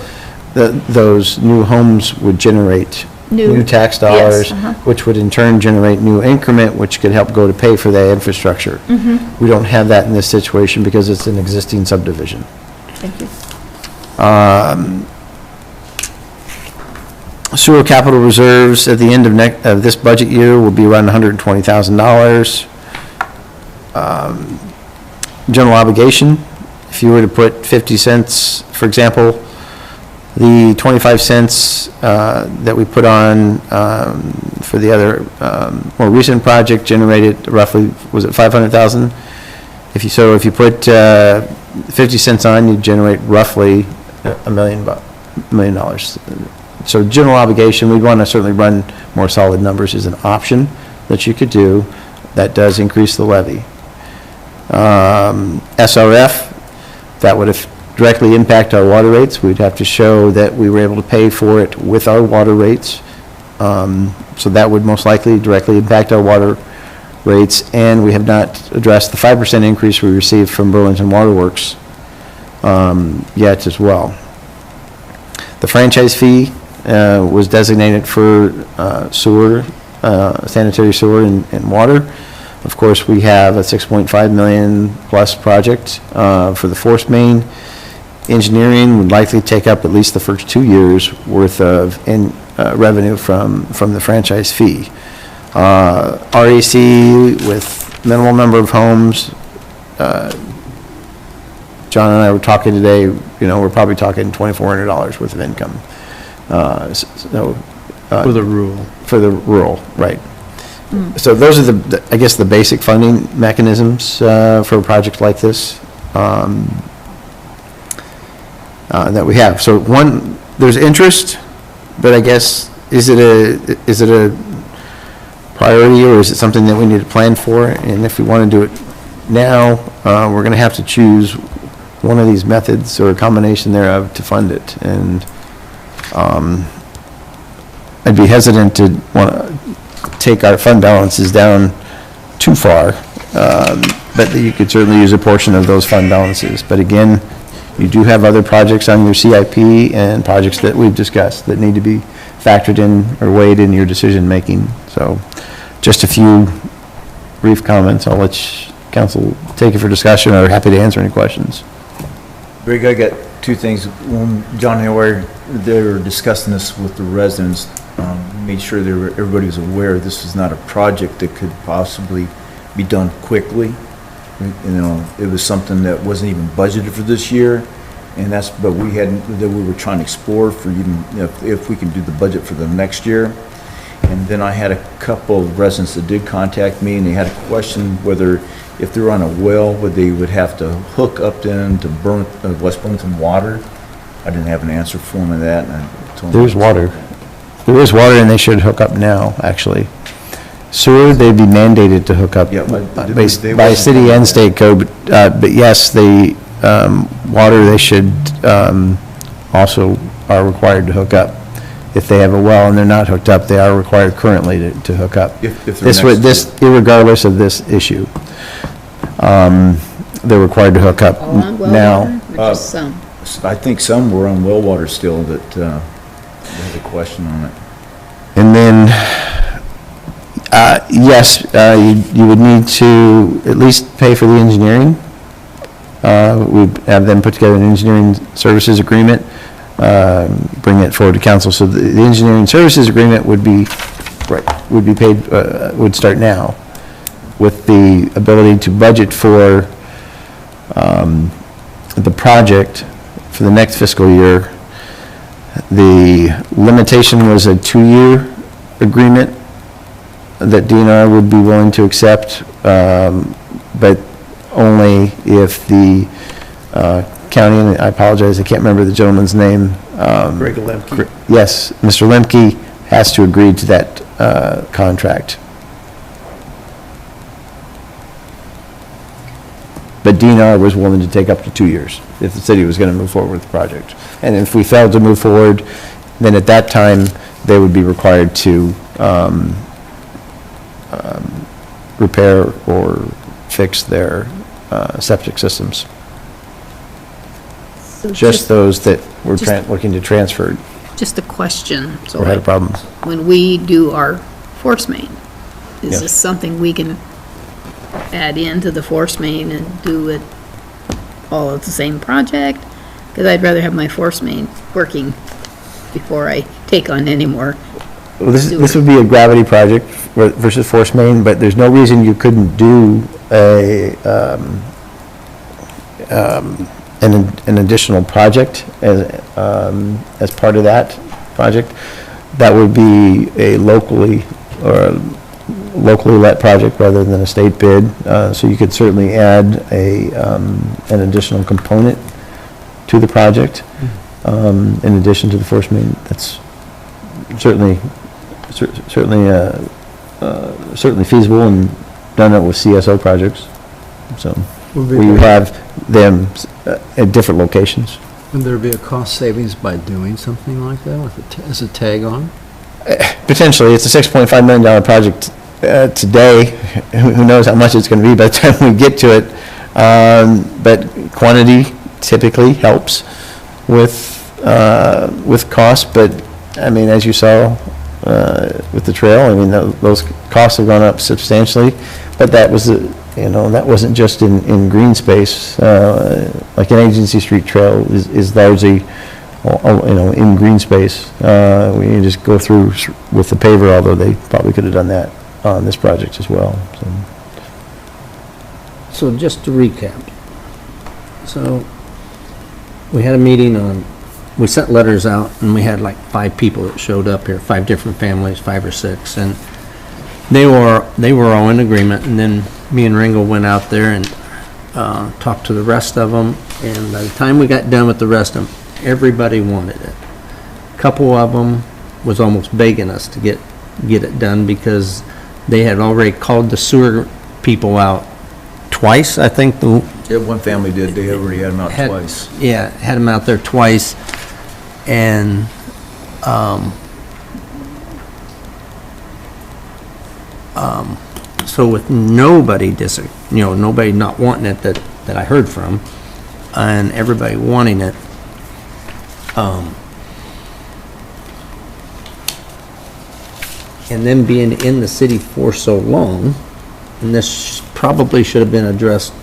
those new homes would generate new tax dollars, which would in turn generate new increment, which could help go to pay for that infrastructure. We don't have that in this situation because it's an existing subdivision. Thank you. Sewer capital reserves at the end of this budget year will be around $120,000. general obligation. If you were to put 50 cents, for example, the 25 cents that we put on for the other more recent project generated roughly, was it 500,000? If you put 50 cents on, you generate roughly $1 million. So general obligation, we'd want to certainly run more solid numbers as an option that you could do. That does increase the levy. SRF, that would directly impact our water rates. We'd have to show that we were able to pay for it with our water rates. So that would most likely directly impact our water rates, and we have not addressed the 5% increase we received from Burlington Water Works yet as well. The franchise fee was designated for sewer, sanitary sewer and water. Of course, we have a $6.5 million plus project for the force main. Engineering would likely take up at least the first 2 years worth of revenue from the franchise fee. RAC with minimal number of homes. John and I were talking today, we're probably talking $2,400 worth of income. For the rural. For the rural, right. So those are I guess the basic funding mechanisms for a project like this that we have. So there's interest, but I guess, is it a priority, or is it something that we need to plan for? And if we want to do it now, we're going to have to choose one of these methods or a combination thereof to fund it. And I'd be hesitant to want to take our fund balances down too far, but you could certainly use a portion of those fund balances. But again, you do have other projects on your CIP and projects that we've discussed that need to be factored in or weighed in your decision making. So just a few brief comments. I'll let council take it for discussion, or happy to answer any questions. Greg, I got two things. When John and I were discussing this with the residents, made sure everybody was aware this was not a project that could possibly be done quickly. It was something that wasn't even budgeted for this year, but we were trying to explore for even if we can do the budget for the next year. And then I had a couple of residents that did contact me, and they had a question whether if they're on a well, they would have to hook up then to West Burlington water. I didn't have an answer for them on that. And I told them There's water. There is water, and they should hook up now, actually. Sewer, they'd be mandated to hook up by city and state code, but yes, the water, they should also are required to hook up. If they have a well and they're not hooked up, they are required currently to hook up. This irregardless of this issue, they're required to hook up All on well now. water, or just some? I think some were on well water still that had a question on it. And then, yes, you would need to at least pay for the engineering. We'd have them put together an engineering services agreement, bring it forward to council. So the engineering services agreement would be paid, would start now, with the ability to budget for the project for the next fiscal year. The limitation was a 2-year agreement that DNR would be willing to accept, but only if the county, and I apologize, I can't remember the gentleman's name. Greg Lemke. Yes, Mr. Lemke has to agree to that contract. But DNR was willing to take up to 2 years if the city was going to move forward with the project. And if we failed to move forward, then at that time, they would be required to repair or fix their septic systems. So Just those that were looking to transfer Just a question. So or had problems. when we do our force main, is Yes. this something we can add into the force main and do it all at the same project? Because I'd rather have my force main working before I take on any more. Well, this would be a gravity project versus force main, but there's no reason you couldn't do a an additional project as part of that project. That would be a locally let project rather than a state bid. So you could certainly add an additional component to the project in addition to the force main. That's certainly feasible and done it with CSO projects. So we have them at different locations. Would there be a cost savings by doing something like that as a tag on? Potentially, it's a $6.5 million project today. Who knows how much it's going to be by the time we get to it. But quantity typically helps with cost. But I mean, as you saw with the trail, I mean, those costs have gone up substantially. But that was that wasn't just in green space. Like an Agency Street trail is largely in green space. We just go through with the paver, although they probably could have done that on this project as well. So just to recap, so we had a meeting we sent letters out, and we had like 5 people that showed up here, 5 different families, 5 or 6, and they were all in agreement. And then me and Ringo went out there and talked to the rest of them, and by the time we got done with the rest of them, everybody wanted it. A couple of them was almost begging us to get it done because they had already called the sewer people out twice, I think. Yeah, one family did. They already had them out twice. Yeah, had them out there twice. And so with nobody nobody not wanting it that I heard from, and everybody wanting it, and then being in the city for so long, and this probably should have been addressed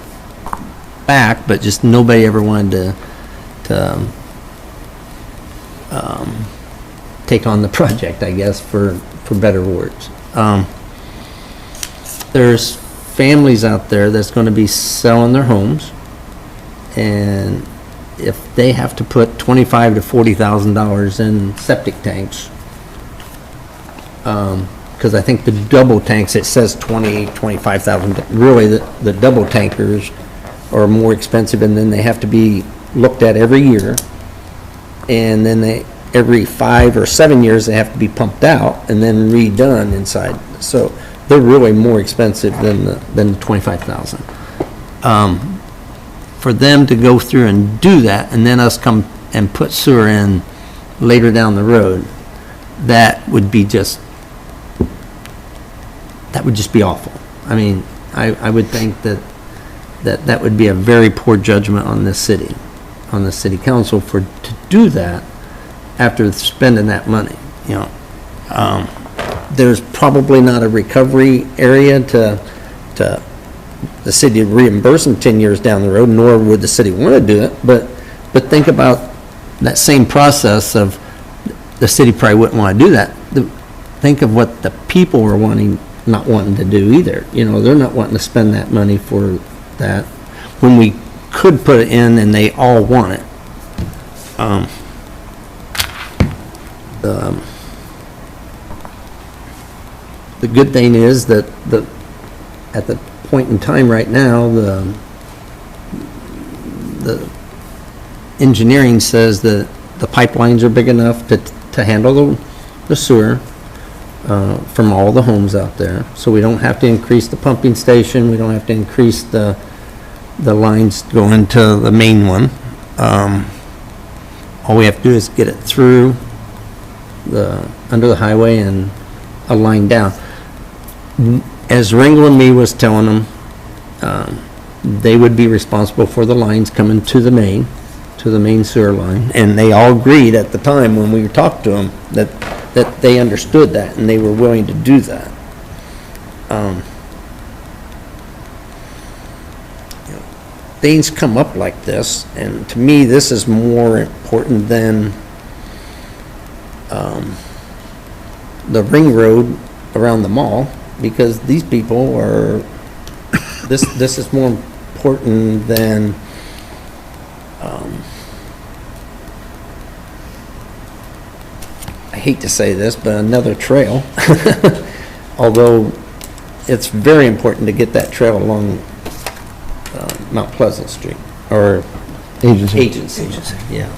back, but just nobody ever wanted to take on the project, I guess, for better words. There's families out there that's going to be selling their homes, and if they have to put $25,000 to $40,000 in septic tanks, because I think the double tanks, it says $25,000. Really, the double tankers are more expensive, and then they have to be looked at every year, and then every 5 or 7 years they have to be pumped out and then redone inside. So they're really more expensive than the $25,000. For them to go through and do that, and then us come and put sewer in later down the road, that would just be awful. I mean, I would think that would be a very poor judgment on this city, on the city council to do that after spending that money. There's probably not a recovery area to the city to reimburse them 10 years down the road, nor would the city want to do it. But think about that same process of the city probably wouldn't want to do that. Think of what the people were not wanting to do either. They're not wanting to spend that money for that when we could put it in and they all want it. The good thing is that at the point in time right now, the engineering says that the pipelines are big enough to handle the sewer from all the homes out there. So we don't have to increase the pumping station. We don't have to increase the lines going to the main one. All we have to do is get it through under the highway and a line down. As Ringo and me was telling them, they would be responsible for the lines coming to the main sewer line, and they all agreed at the time when we talked to them that they understood that and they were willing to do that. Things come up like this, and to me this is more important than the ring road around the mall, because these people are this is more important than hate to say this, but another trail. Although it's very important to get that trail along Mount Pleasant Street, or Agency, yeah.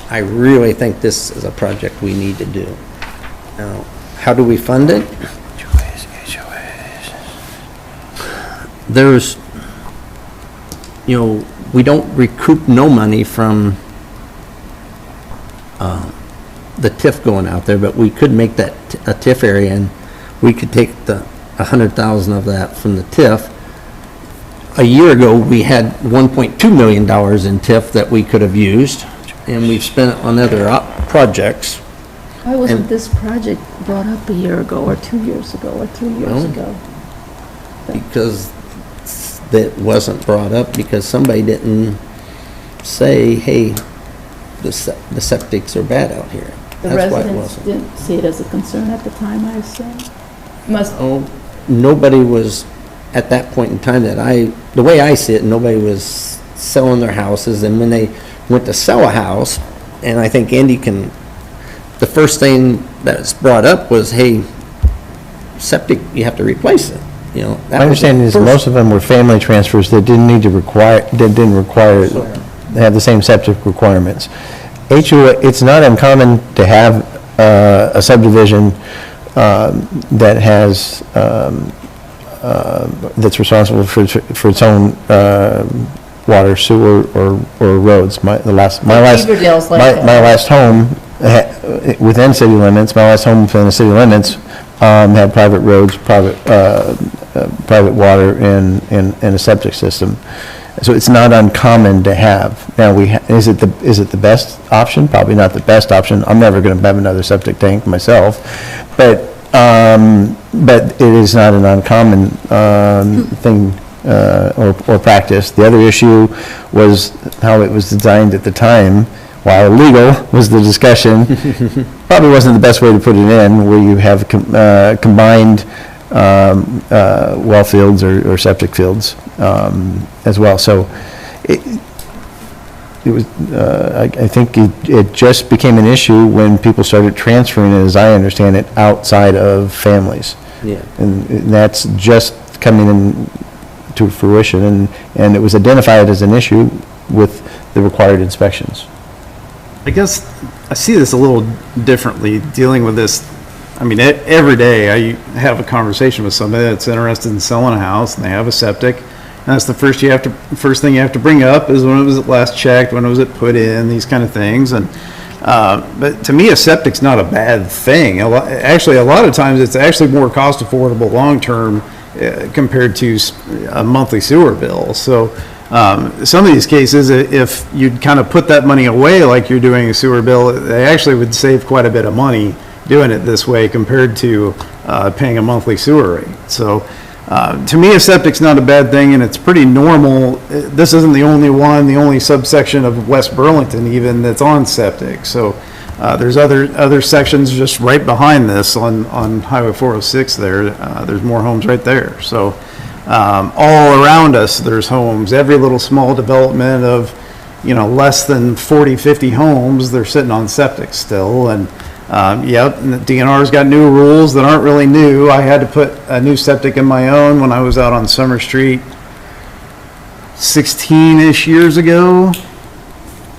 I really think this is a project we need to do. Now, how do we fund it? There's, we don't recoup no money from the TIF going out there, but we could make that a TIF area, and we could take the 100,000 of that from the TIF. A year ago, we had $1.2 million in TIF that we could have used, and we've spent it on other projects. Why wasn't this project brought up a year ago, or 2 years ago, or 3 years ago? Because that wasn't brought up, because somebody didn't say, hey, the septics are bad out here. The That's why it residents wasn't. didn't see it as a concern at the time, I assume? Nobody was, at that point in time the way I see it, nobody was selling their houses, and when they went to sell a house, and I think Andy the first thing that's brought up was, hey, septic, you have to replace it, My understanding is most of them were family transfers that didn't have the same septic requirements. It's not uncommon to have a subdivision that has, that's responsible for its own water, sewer, or roads. My last home within city limits, had private roads, private water, and a septic system. So it's not uncommon to have. Now, is it the best option? Probably not the best option. I'm never going to have another septic tank myself, but it is not an uncommon thing or practice. The other issue was how it was designed at the time. While illegal was the discussion, probably wasn't the best way to put it in, where you have combined well fields or septic fields as well. So it was, I think it just became an issue when people started transferring it, as I understand it, outside of families. Yeah. And that's just coming in to fruition, and it was identified as an issue with the required inspections. I guess I see this a little differently, dealing with this. I mean, every day I have a conversation with somebody that's interested in selling a house, and they have a septic, and that's the first thing you have to bring up is when it was last checked, when it was put in, these kind of things. And but to me, a septic's not a bad thing. Actually, a lot of times it's actually more cost affordable long term compared to a monthly sewer bill. So some of these cases, if you'd kind of put that money away like you're doing a sewer bill, they actually would save quite a bit of money doing it this way compared to paying a monthly sewer rate. So to me, a septic's not a bad thing, and it's pretty normal. This isn't the only subsection of West Burlington even that's on septic. So there's other sections just right behind this on Highway 406 there. There's more homes right there. So all around us, there's homes. Every little small development of, less than 40, 50 homes, they're sitting on septic still. And the DNR's got new rules that aren't really new. I had to put a new septic in my own when I was out on Summer Street 16-ish years ago,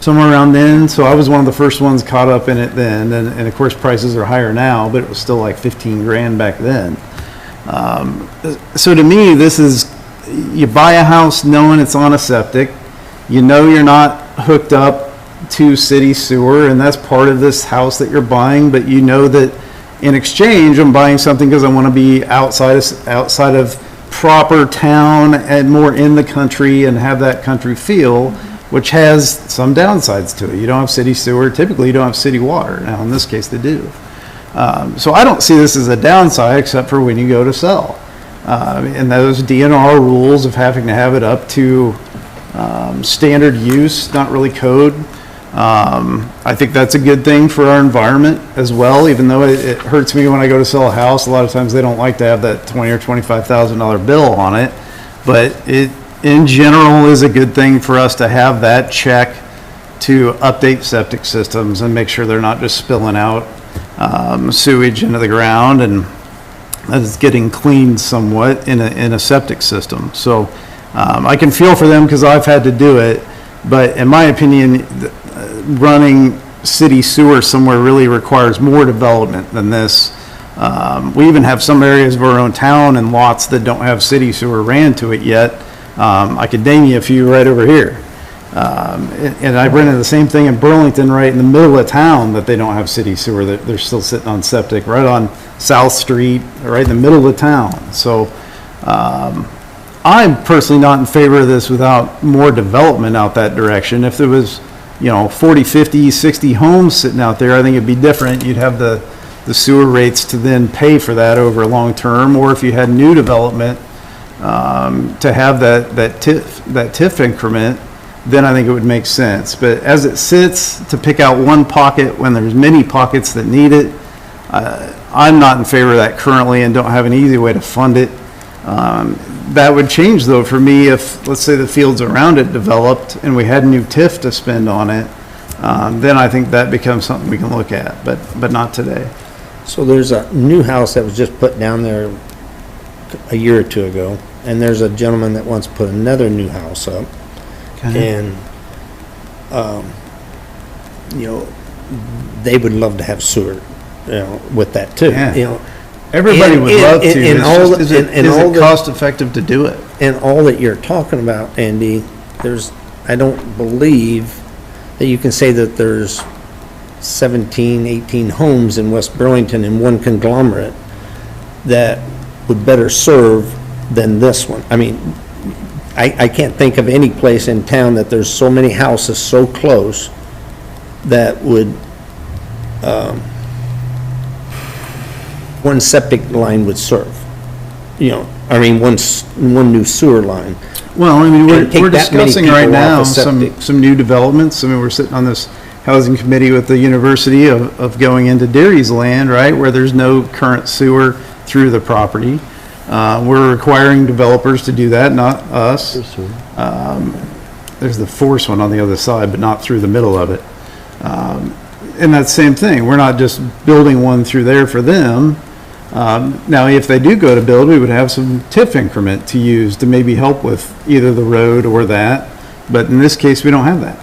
somewhere around then. So I was one of the first ones caught up in it then. And of course, prices are higher now, but it was still like 15 grand back then. So to me, this is, you buy a house knowing it's on a septic, you're not hooked up to city sewer, and that's part of this house that you're buying, but you know that in exchange, I'm buying something because I want to be outside of proper town and more in the country and have that country feel, which has some downsides to it. You don't have city sewer. Typically, you don't have city water. Now, in this case, they do. So I don't see this as a downside except for when you go to sell. And those DNR rules of having to have it up to standard use, not really code. I think that's a good thing for our environment as well, even though it hurts me when I go to sell a house. A lot of times they don't like to have that $20,000 or $25,000 bill on it, but it in general is a good thing for us to have that check to update septic systems and make sure they're not just spilling out sewage into the ground, and that it's getting cleaned somewhat in a septic system. So I can feel for them because I've had to do it, but in my opinion, running city sewer somewhere really requires more development than this. We even have some areas of our own town and lots that don't have city sewer ran to it yet. I could name you a few right over here. And I ran into the same thing in Burlington, right in the middle of town, that they don't have city sewer, that they're still sitting on septic, right on South Street, right in the middle of town. So I'm personally not in favor of this without more development out that direction. If there was, 40, 50, 60 homes sitting out there, I think it'd be different. You'd have the sewer rates to then pay for that over a long term, or if you had new development, to have that TIF increment, then I think it would make sense. But as it sits, to pick out one pocket when there's many pockets that need it, I'm not in favor of that currently and don't have an easy way to fund it. That would change though for me if, let's say, the fields around it developed and we had a new TIF to spend on it, then I think that becomes something we can look at, but not today. So there's a new house that was just put down there a year or two ago, and there's a gentleman that wants to put another new house up. And, they would love to have sewer, with that too. Yeah. Everybody would love to. Is it cost effective to do it? And all that you're talking about, Andy, I don't believe that you can say that there's 17, 18 homes in West Burlington in one conglomerate that would better serve than this one. I mean, I can't think of any place in town that there's so many houses so close that would, one septic line would serve. One new sewer line. Well, we're discussing right now some new developments. We're sitting on this housing committee with the university of going into Derry's land, right, where there's no current sewer through the property. We're requiring developers to do that, not us. There's the Force one on the other side, but not through the middle of it. And that's the same thing. We're not just building one through there for them. Now, if they do go to build, we would have some TIF increment to use to maybe help with either the road or that. But in this case, we don't have that.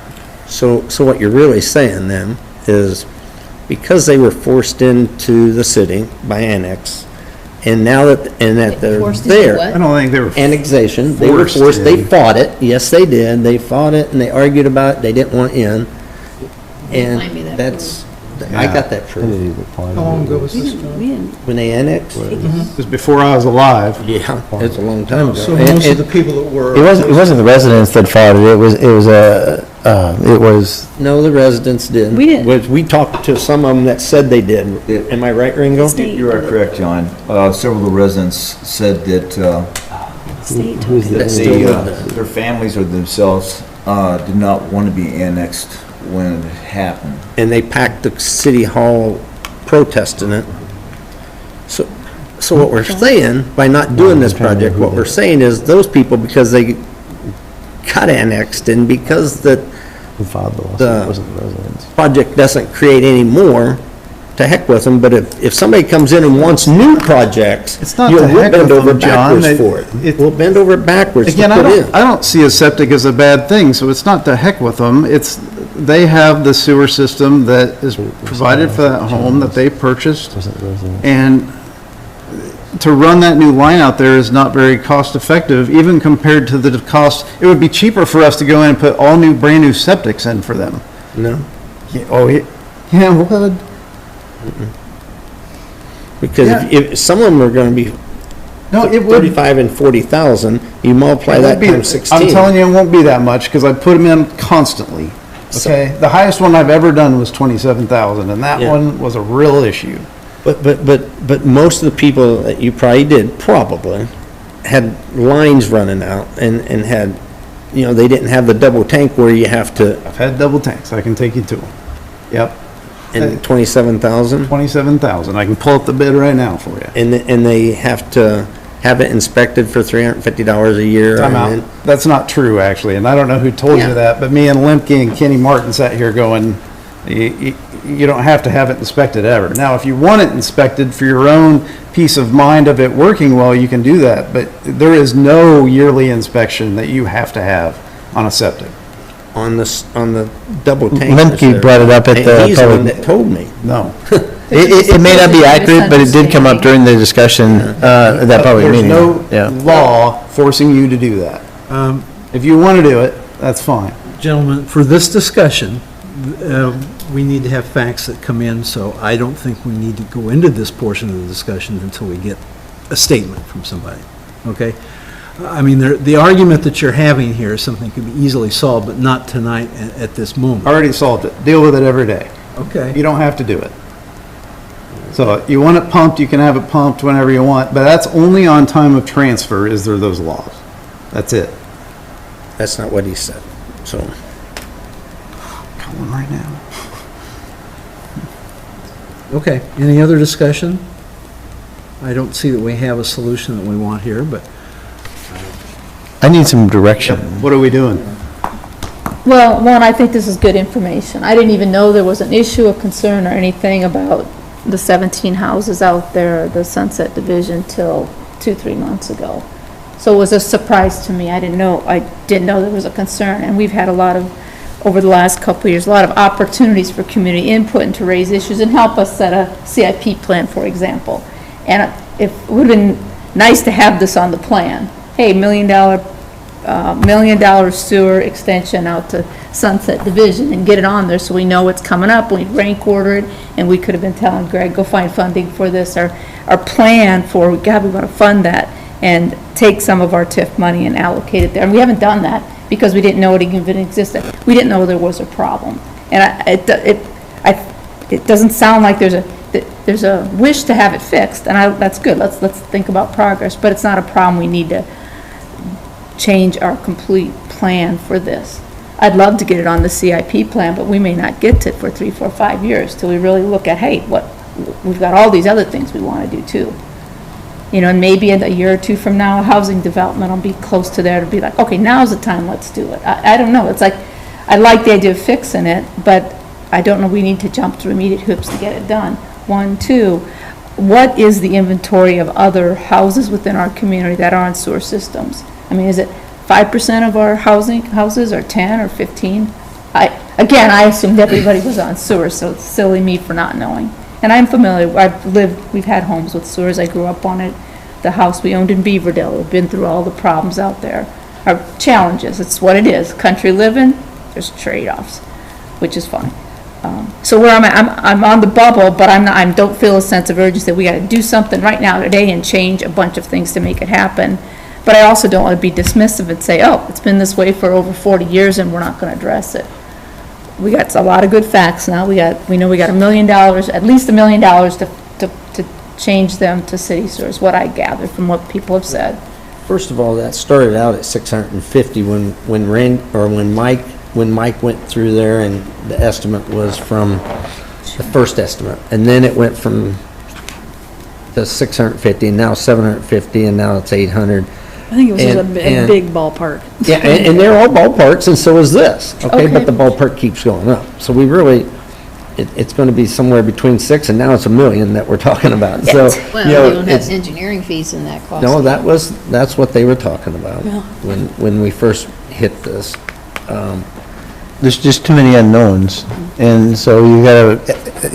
So what you're really saying then is because they were forced into the city by annex, and now that they're there, I don't think they were annexation. They were forced. They fought it. Yes, they did. They fought it and they argued about it. They didn't want in, and that's. I got that proof. How long ago was this, John? When they annexed? It was before I was alive. Yeah, it's a long time ago. So most of the people that were... It wasn't the residents that fought it, it was... No, the residents did. We did. We talked to some of them that said they did. Am I right, Ringo? You are correct, John. Several of the residents said that their families or themselves did not want to be annexed when it happened. And they packed the city hall protesting it. So what we're saying, by not doing this project, what we're saying is those people, because they got annexed and because the project doesn't create any more, to heck with them. But if somebody comes in and wants new projects, it's not to heck with them, John. We'll bend over backwards again, I don't see a septic as a bad thing, so it's not to heck with them. They have the sewer system that is provided for that home that they purchased, and to run that new line out there is not very cost effective, even compared to the cost. It would be cheaper for us to go in and put all new, brand new septics in for them. No. Yeah, what? Because if some of them are going to be 35 and 40,000, you multiply that times 16. I'm telling you, it won't be that much because I put them in constantly. Okay, the highest one I've ever done was 27,000, and that one was a real issue. But most of the people that you probably had lines running out and had, they didn't have the double tank where you have to. I've had double tanks. I can take you to them. Yep. And 27,000? 27,000. I can pull up the bid right now for you. And they have to have it inspected for $350 a year. Time and out. That's not true, actually, and I don't know who told Yeah. you that, but me and Lemke and Kenny Martin sat here going, you don't have to have it inspected ever. Now, if you want it inspected for your own peace of mind of it working well, you can do that, but there is no yearly inspection that you have to have on a septic. on the double tank. Lemke brought it up at the He's the one public- that told me. No. It may not be accurate, but it did come up during the discussion, at that public meeting. There's Yeah. no law forcing you to do that. If you want to do it, that's fine. Gentlemen, for this discussion, we need to have facts that come in, so I don't think we need to go into this portion of the discussion until we get a statement from somebody, okay? I mean, the argument that you're having here is something that can be easily solved, but not tonight at this moment. Already solved it. Deal with it every day. Okay. You don't have to do it. So you want it pumped, you can have it pumped whenever you want, but that's only on time of transfer is there those laws. That's it. That's not what he said, so. Call him right now. Okay, any other discussion? I don't see that we have a solution that we want here, but I need some direction. What are we doing? Well, one, I think this is good information. I didn't even know there was an issue of concern or anything about the 17 houses out there, the Sunset Division, till 2-3 months ago. So it was a surprise to me. I didn't know there was a concern, and we've had a lot of, over the last couple of years, a lot of opportunities for community input and to raise issues and help us set a CIP plan, for example. And it would have been nice to have this on the plan. Hey, $1 million sewer extension out to Sunset Division, and get it on there so we know what's coming up. We'd rank order it, and we could have been telling Greg, go find funding for this. Our plan for, God, we want to fund that and take some of our TIF money and allocate it there. And we haven't done that because we didn't know it even existed. We didn't know there was a problem. And it doesn't sound like there's a wish to have it fixed, and that's good. Let's think about progress, but it's not a problem we need to change our complete plan for this. I'd love to get it on the CIP plan, but we may not get to it for 3, 4, 5 years till we really look at, hey, we've got all these other things we want to do too. You know, and maybe in a year or two from now, housing development will be close to there to be like, okay, now's the time, let's do it. I don't know. It's like, I like the idea of fixing it, but I don't know, we need to jump through immediate hoops to get it done. 1, 2, what is the inventory of other houses within our community that are on sewer systems? I mean, is it 5% of our houses, or 10, or 15? Again, I assumed everybody was on sewers, so it's silly me for not knowing. And I'm familiar, we've had homes with sewers, I grew up on it. The house we owned in Beaverdale, we've been through all the problems out there. Our challenges, it's what it is. Country living, there's trade-offs, which is fine. So where I'm on the bubble, but I don't feel a sense of urgency that we gotta do something right now today and change a bunch of things to make it happen. But I also don't want to be dismissive and say, oh, it's been this way for over 40 years and we're not going to address it. We got a lot of good facts now. We know we got $1 million, at least $1 million to change them to city sewers, what I gather from what people have said. First of all, that started out at 650 when Mike went through there, and the estimate was from the first estimate. And then it went from the 650, and now 750, and now it's 800. I think it was just a big ballpark. Yeah, and they're all ballparks, and so is this, okay? But the ballpark keeps going up. So we really, it's going to be somewhere between 6 and now it's $1 million that we're talking about. So, Well, you know, you don't have engineering fees in that cost. no, that's what they were talking about when we first hit this. There's just too many unknowns, and so you got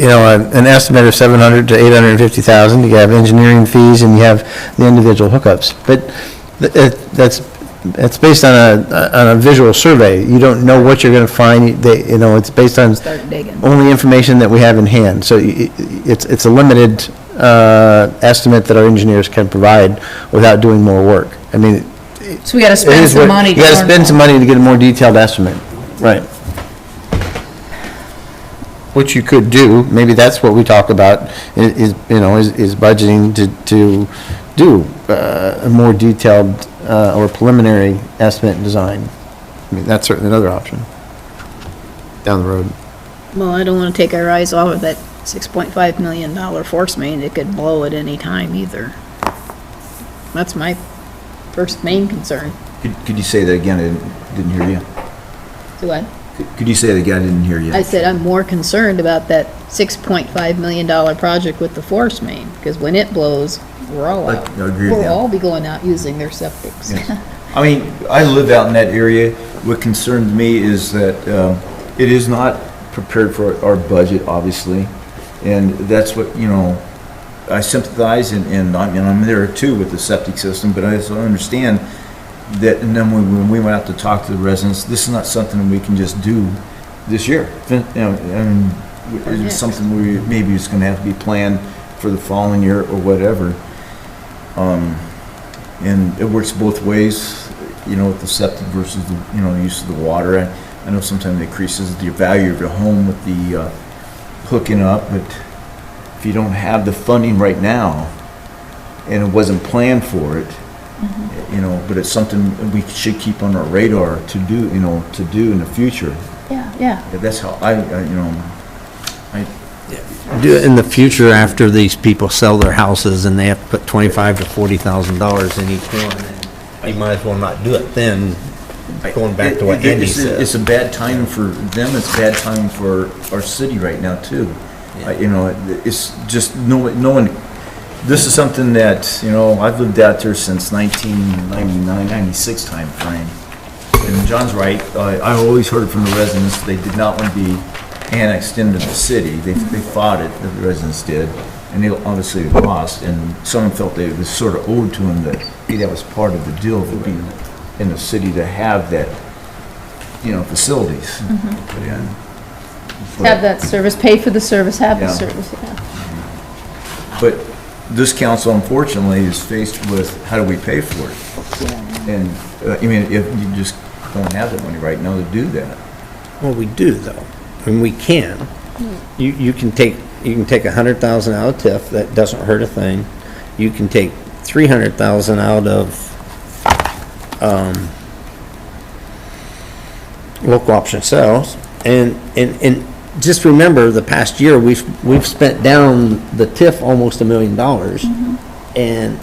an estimate of 700 to 850,000. You have engineering fees, and you have the individual hookups. But that's based on a visual survey. You don't know what you're going to find. It's based on only information that we have in hand. So it's a limited estimate that our engineers can provide without doing more work. I mean, So we got to spend some money. You got to spend some money to get a more detailed estimate. Right. Which you could do, maybe that's what we talk about, is budgeting to do a more detailed or preliminary estimate and design. I mean, that's certainly another option down the road. Well, I don't want to take our eyes off of that $6.5 million force main. It could blow at any time either. That's my first main concern. Could you say that again? I didn't hear you. So what? Could you say that again? I didn't hear you. I said I'm more concerned about that $6.5 million project with the force main, because when it blows, we're all out. I agree with We'll that. all be going out using their septics. Yes. I mean, I live out in that area. What concerns me is that it is not prepared for our budget, obviously. And that's what, I sympathize and I'm there too with the septic system, but I also understand that, and then when we went out to talk to the residents, this is not something we can just do this year. It's something maybe it's gonna have to be planned for the following year or whatever. And it works both ways, with the septic versus the, use of the water. I know sometimes it increases the value of your home with the hooking up, but if you don't have the funding right now, and it wasn't planned for it, but it's something we should keep on our radar to do in the future. Yeah. That's how Do it in the future after these people sell their houses and they have to put $25,000 to $40,000 in each one. You might as well not do it then, going back to what Andy said. It's a bad time for them, it's a bad time for our city right now too. It's just no one, this is something that, I've lived out there since 1999, 96 time frame. And John's right, I always heard from the residents, they did not want to be annexed into the city. They fought it, the residents did, and they obviously lost, and someone felt that it was sort of owed to them that, hey, that was part of the deal for being in the city to have that, facilities. Put in. Have that service, pay for the service, have the Yeah. service, yeah. But this council, unfortunately, is faced with, how do we pay for it? And, if you just don't have the money right now to do that. Well, we do though, and we can. You can take $100,000 out of TIF, that doesn't hurt a thing. You can take $300,000 out of, local option sales, and just remember, the past year, we've spent down the TIF almost $1 million, and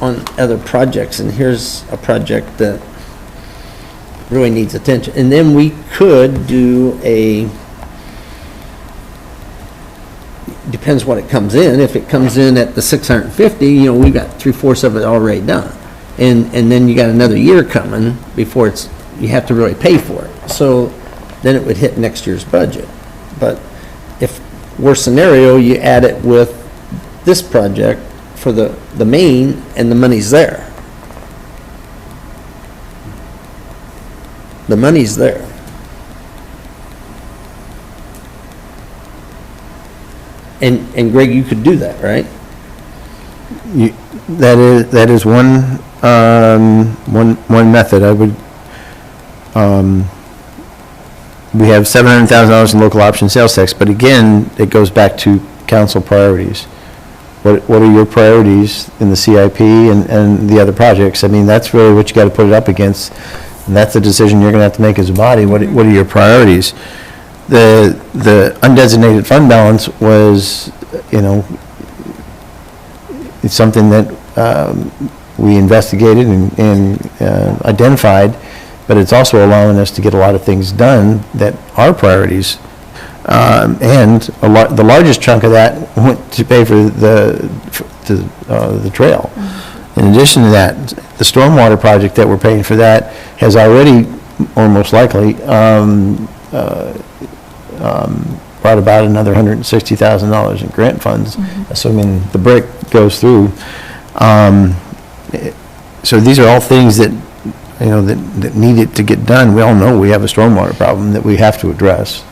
on other projects, and here's a project that really needs attention. And then we could do depends what it comes in. If it comes in at the 650, we've got 3/4 of it already done. And then you got another year coming before you have to really pay for it. So then it would hit next year's budget. But if worst scenario, you add it with this project for the main, and the money's there. The money's there. And Greg, you could do that, right? That is one method. I would, we have $700,000 in local option sales tax, but again, it goes back to council priorities. What are your priorities in the CIP and the other projects? I mean, that's really what you got to put it up against, and that's the decision you're going to have to make as a body. What are your priorities? The undesignated fund balance was, it's something that we investigated and identified, but it's also allowing us to get a lot of things done that are priorities. And the largest chunk of that went to pay for the trail. In addition to that, the stormwater project that we're paying for that has already, or most likely, brought about another $160,000 in grant funds, assuming the brick goes through. So these are all things that, that needed to get done. We all know we have a stormwater problem that we have to address.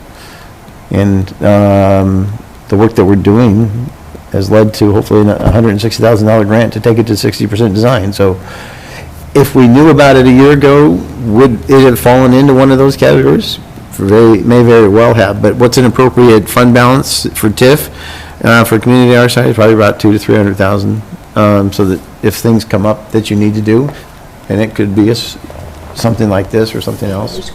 And the work that we're doing has led to hopefully a $160,000 grant to take it to 60% design. So if we knew about it a year ago, would it have fallen into one of those categories? May very well have, but what's an appropriate fund balance for TIF for a community our size? Probably about $200,000 to $300,000, so that if things come up that you need to do, and it could be something like this or something else.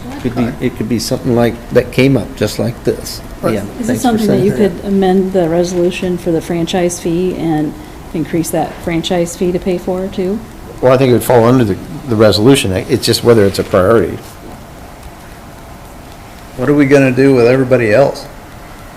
It could be something like that came up just like this. Yeah. Is it something that you could amend the resolution for the franchise fee and increase that franchise fee to pay for too. Well, I think it would fall under the resolution. It's just whether it's a priority. What are we gonna do with everybody else?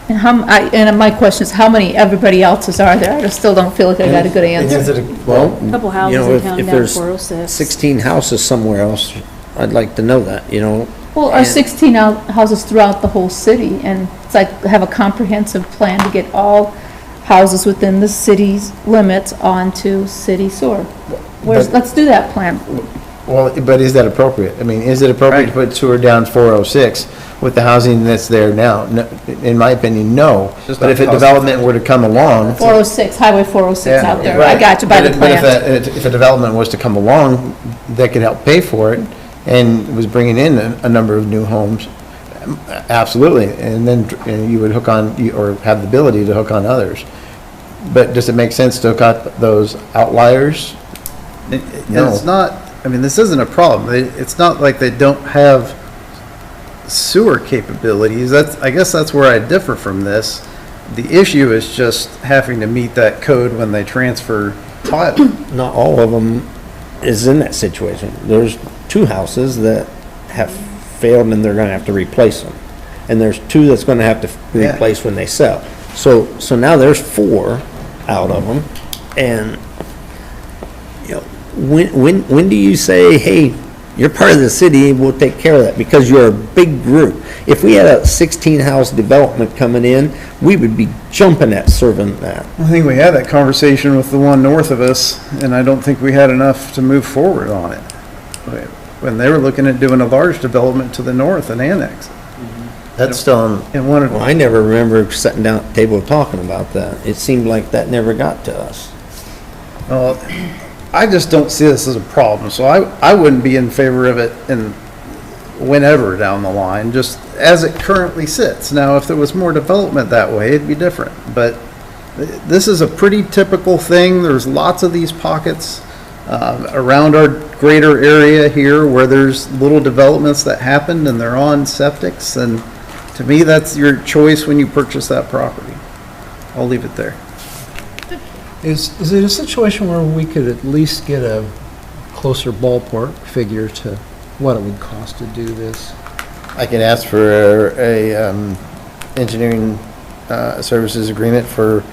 And my question is, how many everybody else's are there? I still don't feel like I got a good answer. Well, Couple you houses know, in town if down there's 406. 16 houses somewhere else, I'd like to know that, you know? Well, our 16 houses throughout the whole city, and it's like, have a comprehensive plan to get all houses within the city's limits onto city sewer. Let's do that plan. Well, but is that appropriate? I mean, is it appropriate to put sewer down 406 with the housing that's there now? No, in my opinion, no. But if a development were to come along. 406, Highway 406 out there. I got you by the But plan. if a development was to come along that could help pay for it and was bringing in a number of new homes, absolutely. And then you would hook on, or have the ability to hook on others. But does it make sense to hook up those outliers? No. It's not, I mean, this isn't a problem. It's not like they don't have sewer capabilities. I guess that's where I differ from this. The issue is just having to meet that code when they transfer title. Not all of them is in that situation. There's 2 houses that have failed and they're gonna have to replace them. And there's 2 that's gonna have to Yeah. replace when they sell. So now there's 4 out of them. And, you know, when do you say, hey, you're part of the city, we'll take care of that, because you're a big group. If we had a 16-house development coming in, we would be jumping at serving that. I think we had that conversation with the one north of us, and I don't think we had enough to move forward on it. When they were looking at doing a large development to the north and annex. That's still on. And one of, Well, I never remember sitting down at the table talking about that. It seemed like that never got to us. well, I just don't see this as a problem, so I wouldn't be in favor of it in whenever down the line, just as it currently sits. Now, if there was more development that way, it'd be different, but this is a pretty typical thing. There's lots of these pockets around our greater area here where there's little developments that happened and they're on septics, and to me, that's your choice when you purchase that property. I'll leave it there. Is it a situation where we could at least get a closer ballpark figure to what it would cost to do this? I can ask for a engineering services agreement for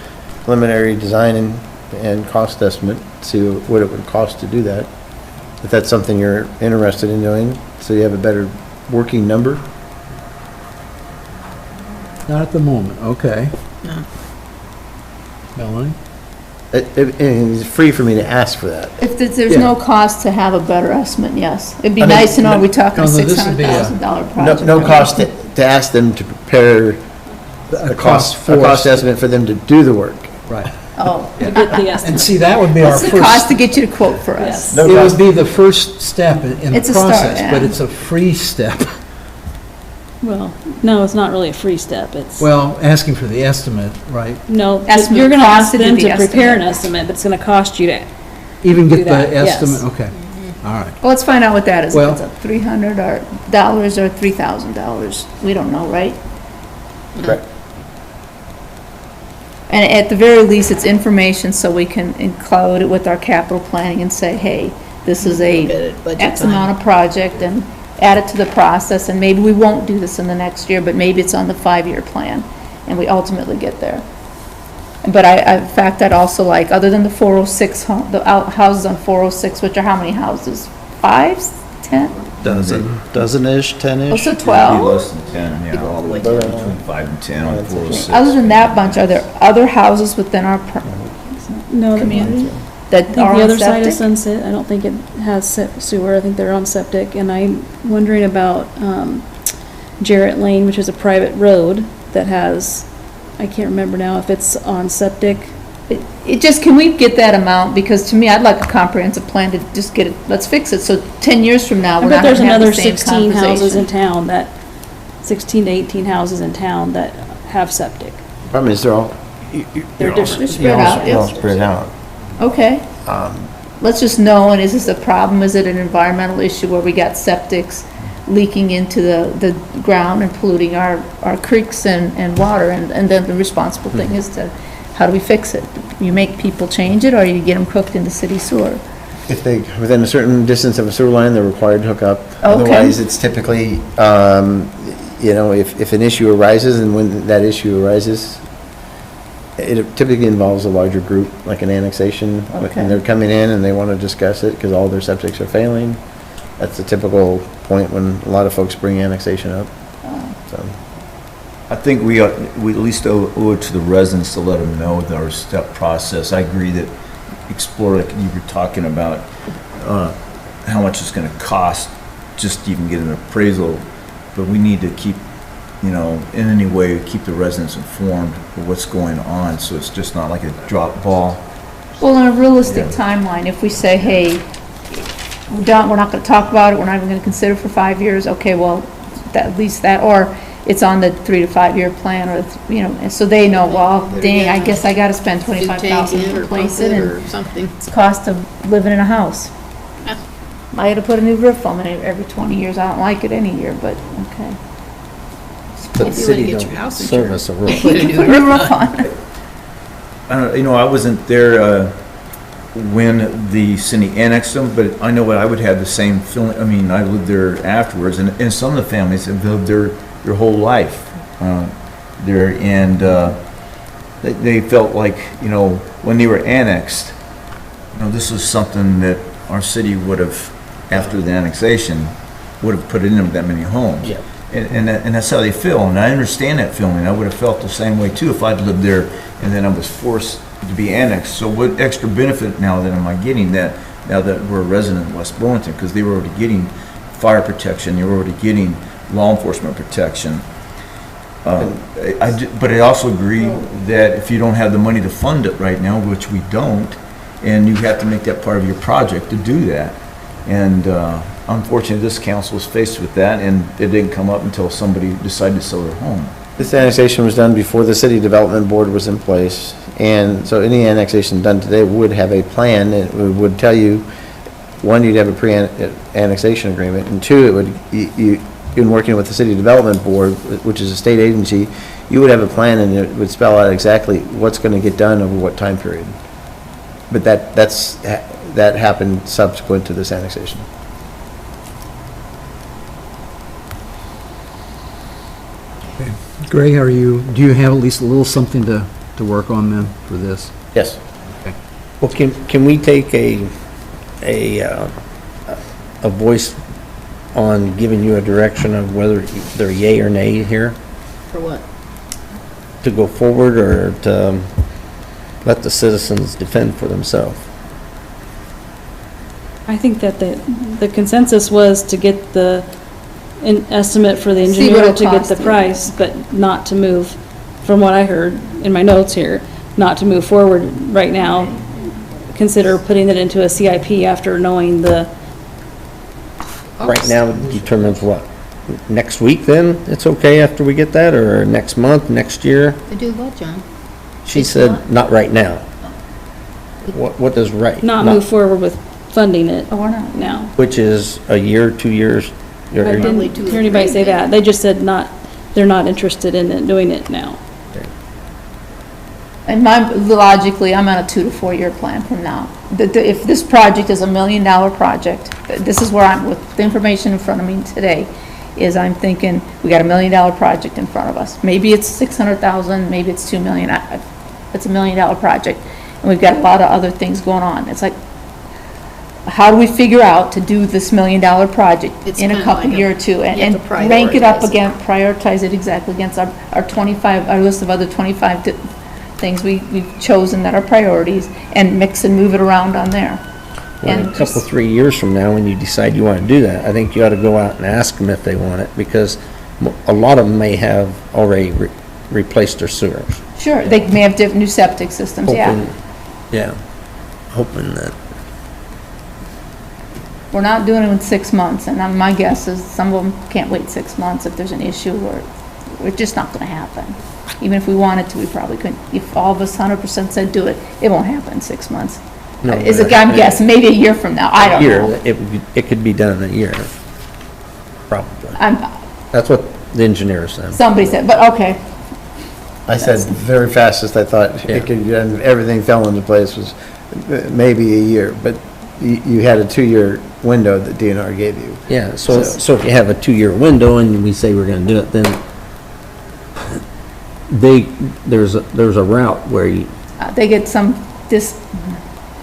preliminary design and cost estimate, see what it would cost to do that. If that's something you're interested in doing, so you have a better working number. Not at the moment, okay. Melanie? It's free for me to ask for that. If there's no cost to have a better estimate, yes. It'd be nice to know, are we talking a no, this would be a- $600,000 project? No cost to ask them to prepare a cost estimate for them to do the work. Right. Oh, To get the And estimate. see, that would be our what's the first. cost to get you to quote for us? Yes. It would be the first step in the It's a start, process, but yeah. it's a free step. Well, no, it's not really a free step. It's, Well, asking for the estimate, right? no, Estimate you're gonna cost ask to do them the to prepare an estimate. estimate, but it's gonna cost you to, Even Do get that, the yes. estimate, okay, all right. Well, let's find out what that is. If Well- it's a $300 or $3,000. We don't know, right? Correct. And at the very least, it's information so we can include it with our capital planning and say, hey, this is a X amount of project, and add it to the process, and maybe we won't do this in the next year, but maybe it's on the 5-year plan, and we ultimately get there. But in fact, I'd also like, other than the 406, houses on 406, which are how many houses? 5, 10? Dozen-ish, 10-ish? Oh, so It'd be 12? less than 10, yeah, all the way down between 5 and 10 on 406. Other than that bunch, are there other houses within our no, community I that think are the on other side of septic? Sunset, I don't think it has sewer, I think they're on septic, and I'm wondering about, Jarrett Lane, which is a private road that has, I can't remember now if it's on septic. It just, can we get that amount? Because to me, I'd like a comprehensive plan to just get it, let's fix it, so 10 years from now, I we're bet not there's gonna have another the same 16 houses in conversation. town that, 16 to 18 houses in town that have septic. Problem is, they're all. They're different. They're spread out, They're all yes. spread out. Okay. Let's just know, and is this a problem? Is it an environmental issue where we got septics leaking into the ground and polluting our creeks and water? And then the responsible thing is to how do we fix it? You make people change it, or you get them cooked into city sewer? If they, within a certain distance of a sewer line, they're required to hook up. Otherwise, it's typically, you know, if an issue arises, and when that issue arises, it typically involves a larger group, like an annexation. Okay. And they're coming in and they want to discuss it because all their septics are failing. That's the typical point when a lot of folks bring annexation up. So, I think we at least owe it to the residents to let them know our step process. I agree that explore, like you were talking about, how much it's gonna cost just to even get an appraisal, but we need to keep, you know, in any way, keep the residents informed of what's going on, so it's just not like a drop ball. Well, in a realistic timeline, if we say, hey, we're not gonna talk about it, we're not even gonna consider it for 5 years, okay, well, at least that, or it's on the 3 to 5 year plan, or, you know, and so they know, well, dang, I guess I gotta spend $25,000 to replace it, or and something. it's cost of living in a house. Yeah. I had to put a new roof on it every 20 years, I don't like it any year, but, okay. But the If you city wanna get your don't house insured. service a roof. Put a new Put a new roof on it. I don't, you know, I wasn't there, when the city annexed them, but I know what I would have the same feeling. I mean, I lived there afterwards, and some of the families have lived there their whole life, there, and, they felt like, you know, when they were annexed, you know, this was something that our city would have, after the annexation, would have put in them that many homes. Yeah. And that's how they feel, and I understand that feeling. I would have felt the same way too if I'd lived there and then I was forced to be annexed. So what extra benefit now that am I getting now that we're a resident of West Burlington? Because they were already getting fire protection, they were already getting law enforcement protection. But I also agree that if you don't have the money to fund it right now, which we don't, and you have to make that part of your project to do that. And unfortunately, this council was faced with that, and it didn't come up until somebody decided to sell their home. this annexation was done before the city development board was in place. And so any annexation done today would have a plan. It would tell you, one, you'd have a pre-annexation agreement, and two, it would, in working with the city development board, which is a state agency, you would have a plan and it would spell out exactly what's going to get done over what time period. But that happened subsequent to this annexation. Greg, do you have at least a little something to work on then for this? Yes. Okay. Well, can we take a voice on giving you a direction of whether they're yay or nay here? For what? To go forward or to let the citizens defend for themselves? I think that the consensus was to get an estimate for the See what engineer it'll to get cost the you. price, but not to move, from what I heard in my notes here, not to move forward right now. Consider putting it into a CIP after knowing the, Right now determines what? Next week then? It's okay after we get that, or next month, next year? To do what, John? She It's said, not. not right now. What does right? not move forward with funding it Or not. now. Which is a year, 2 years? I Probably didn't 2 or hear anybody 3, say that. They just said they're not interested in it, doing it now. And logically, I'm on a 2 to 4 year plan from now. If this project is $1 million project, this is where I'm, with the information in front of me today, is I'm thinking, we got $1 million project in front of us. Maybe it's 600,000, maybe it's 2 million. It's $1 million project. And we've got a lot of other things going on. It's like, how do we figure out to do this $1 million project It's in a kinda couple like year or two, you and have to rank it up prioritize it. again, prioritize it exactly against our 25, our list of other 25 things we've chosen that are priorities, and mix and move it around on there. Well, And a couple, 3 years from now, when you decide you want to do that, I think you ought to go out and ask them if they want it, because a lot of them may have already replaced their sewers. Sure, they may have different new septic systems, yeah. Hoping that, We're not doing it in 6 months, and my guess is some of them can't wait 6 months if there's an issue, or it's just not gonna happen. Even if we wanted to, we probably couldn't. If all of us 100% said do it, it won't happen in 6 months. No, I'm guessing, maybe a year from now, I don't know. it could be done in a year, probably. I'm, That's what the engineer said. somebody said, but okay. I said very fastest, I thought it could, and everything fell into place was maybe a year, but you had a 2-year window that DNR gave you. Yeah, so if you have a 2-year window and we say we're gonna do it, then there's a route where you, They get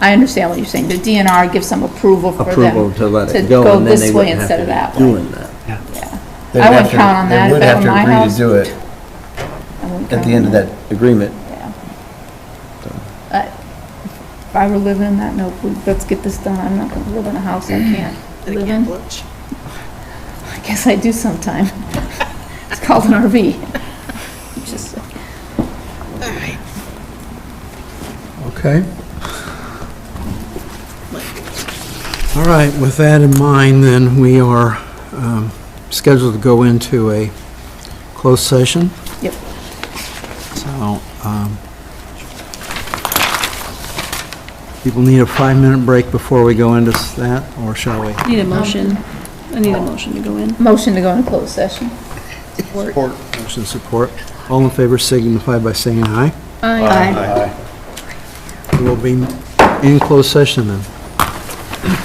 I understand what you're saying. The DNR gives some approval for them. approval to let it to go, go and then this they way wouldn't have instead to of that be way. doing that. They'd I have wouldn't to- count on that They if would that have were to my agree house. to do it I wouldn't at count the end on of that agreement. Yeah. If I were living in that, no, let's get this done. I'm not gonna live in a house I can't live in. I guess I do sometime. It's called an RV. Just, Okay. All right, with that in mind, then, we are scheduled to go into a closed session. Yep. So, people need a 5-minute break before we go into that, or shall we? I need a motion. I need a motion to go in. motion to go into closed session. Motion support. All in favor signify by saying aye. Aye. We will be in closed session then.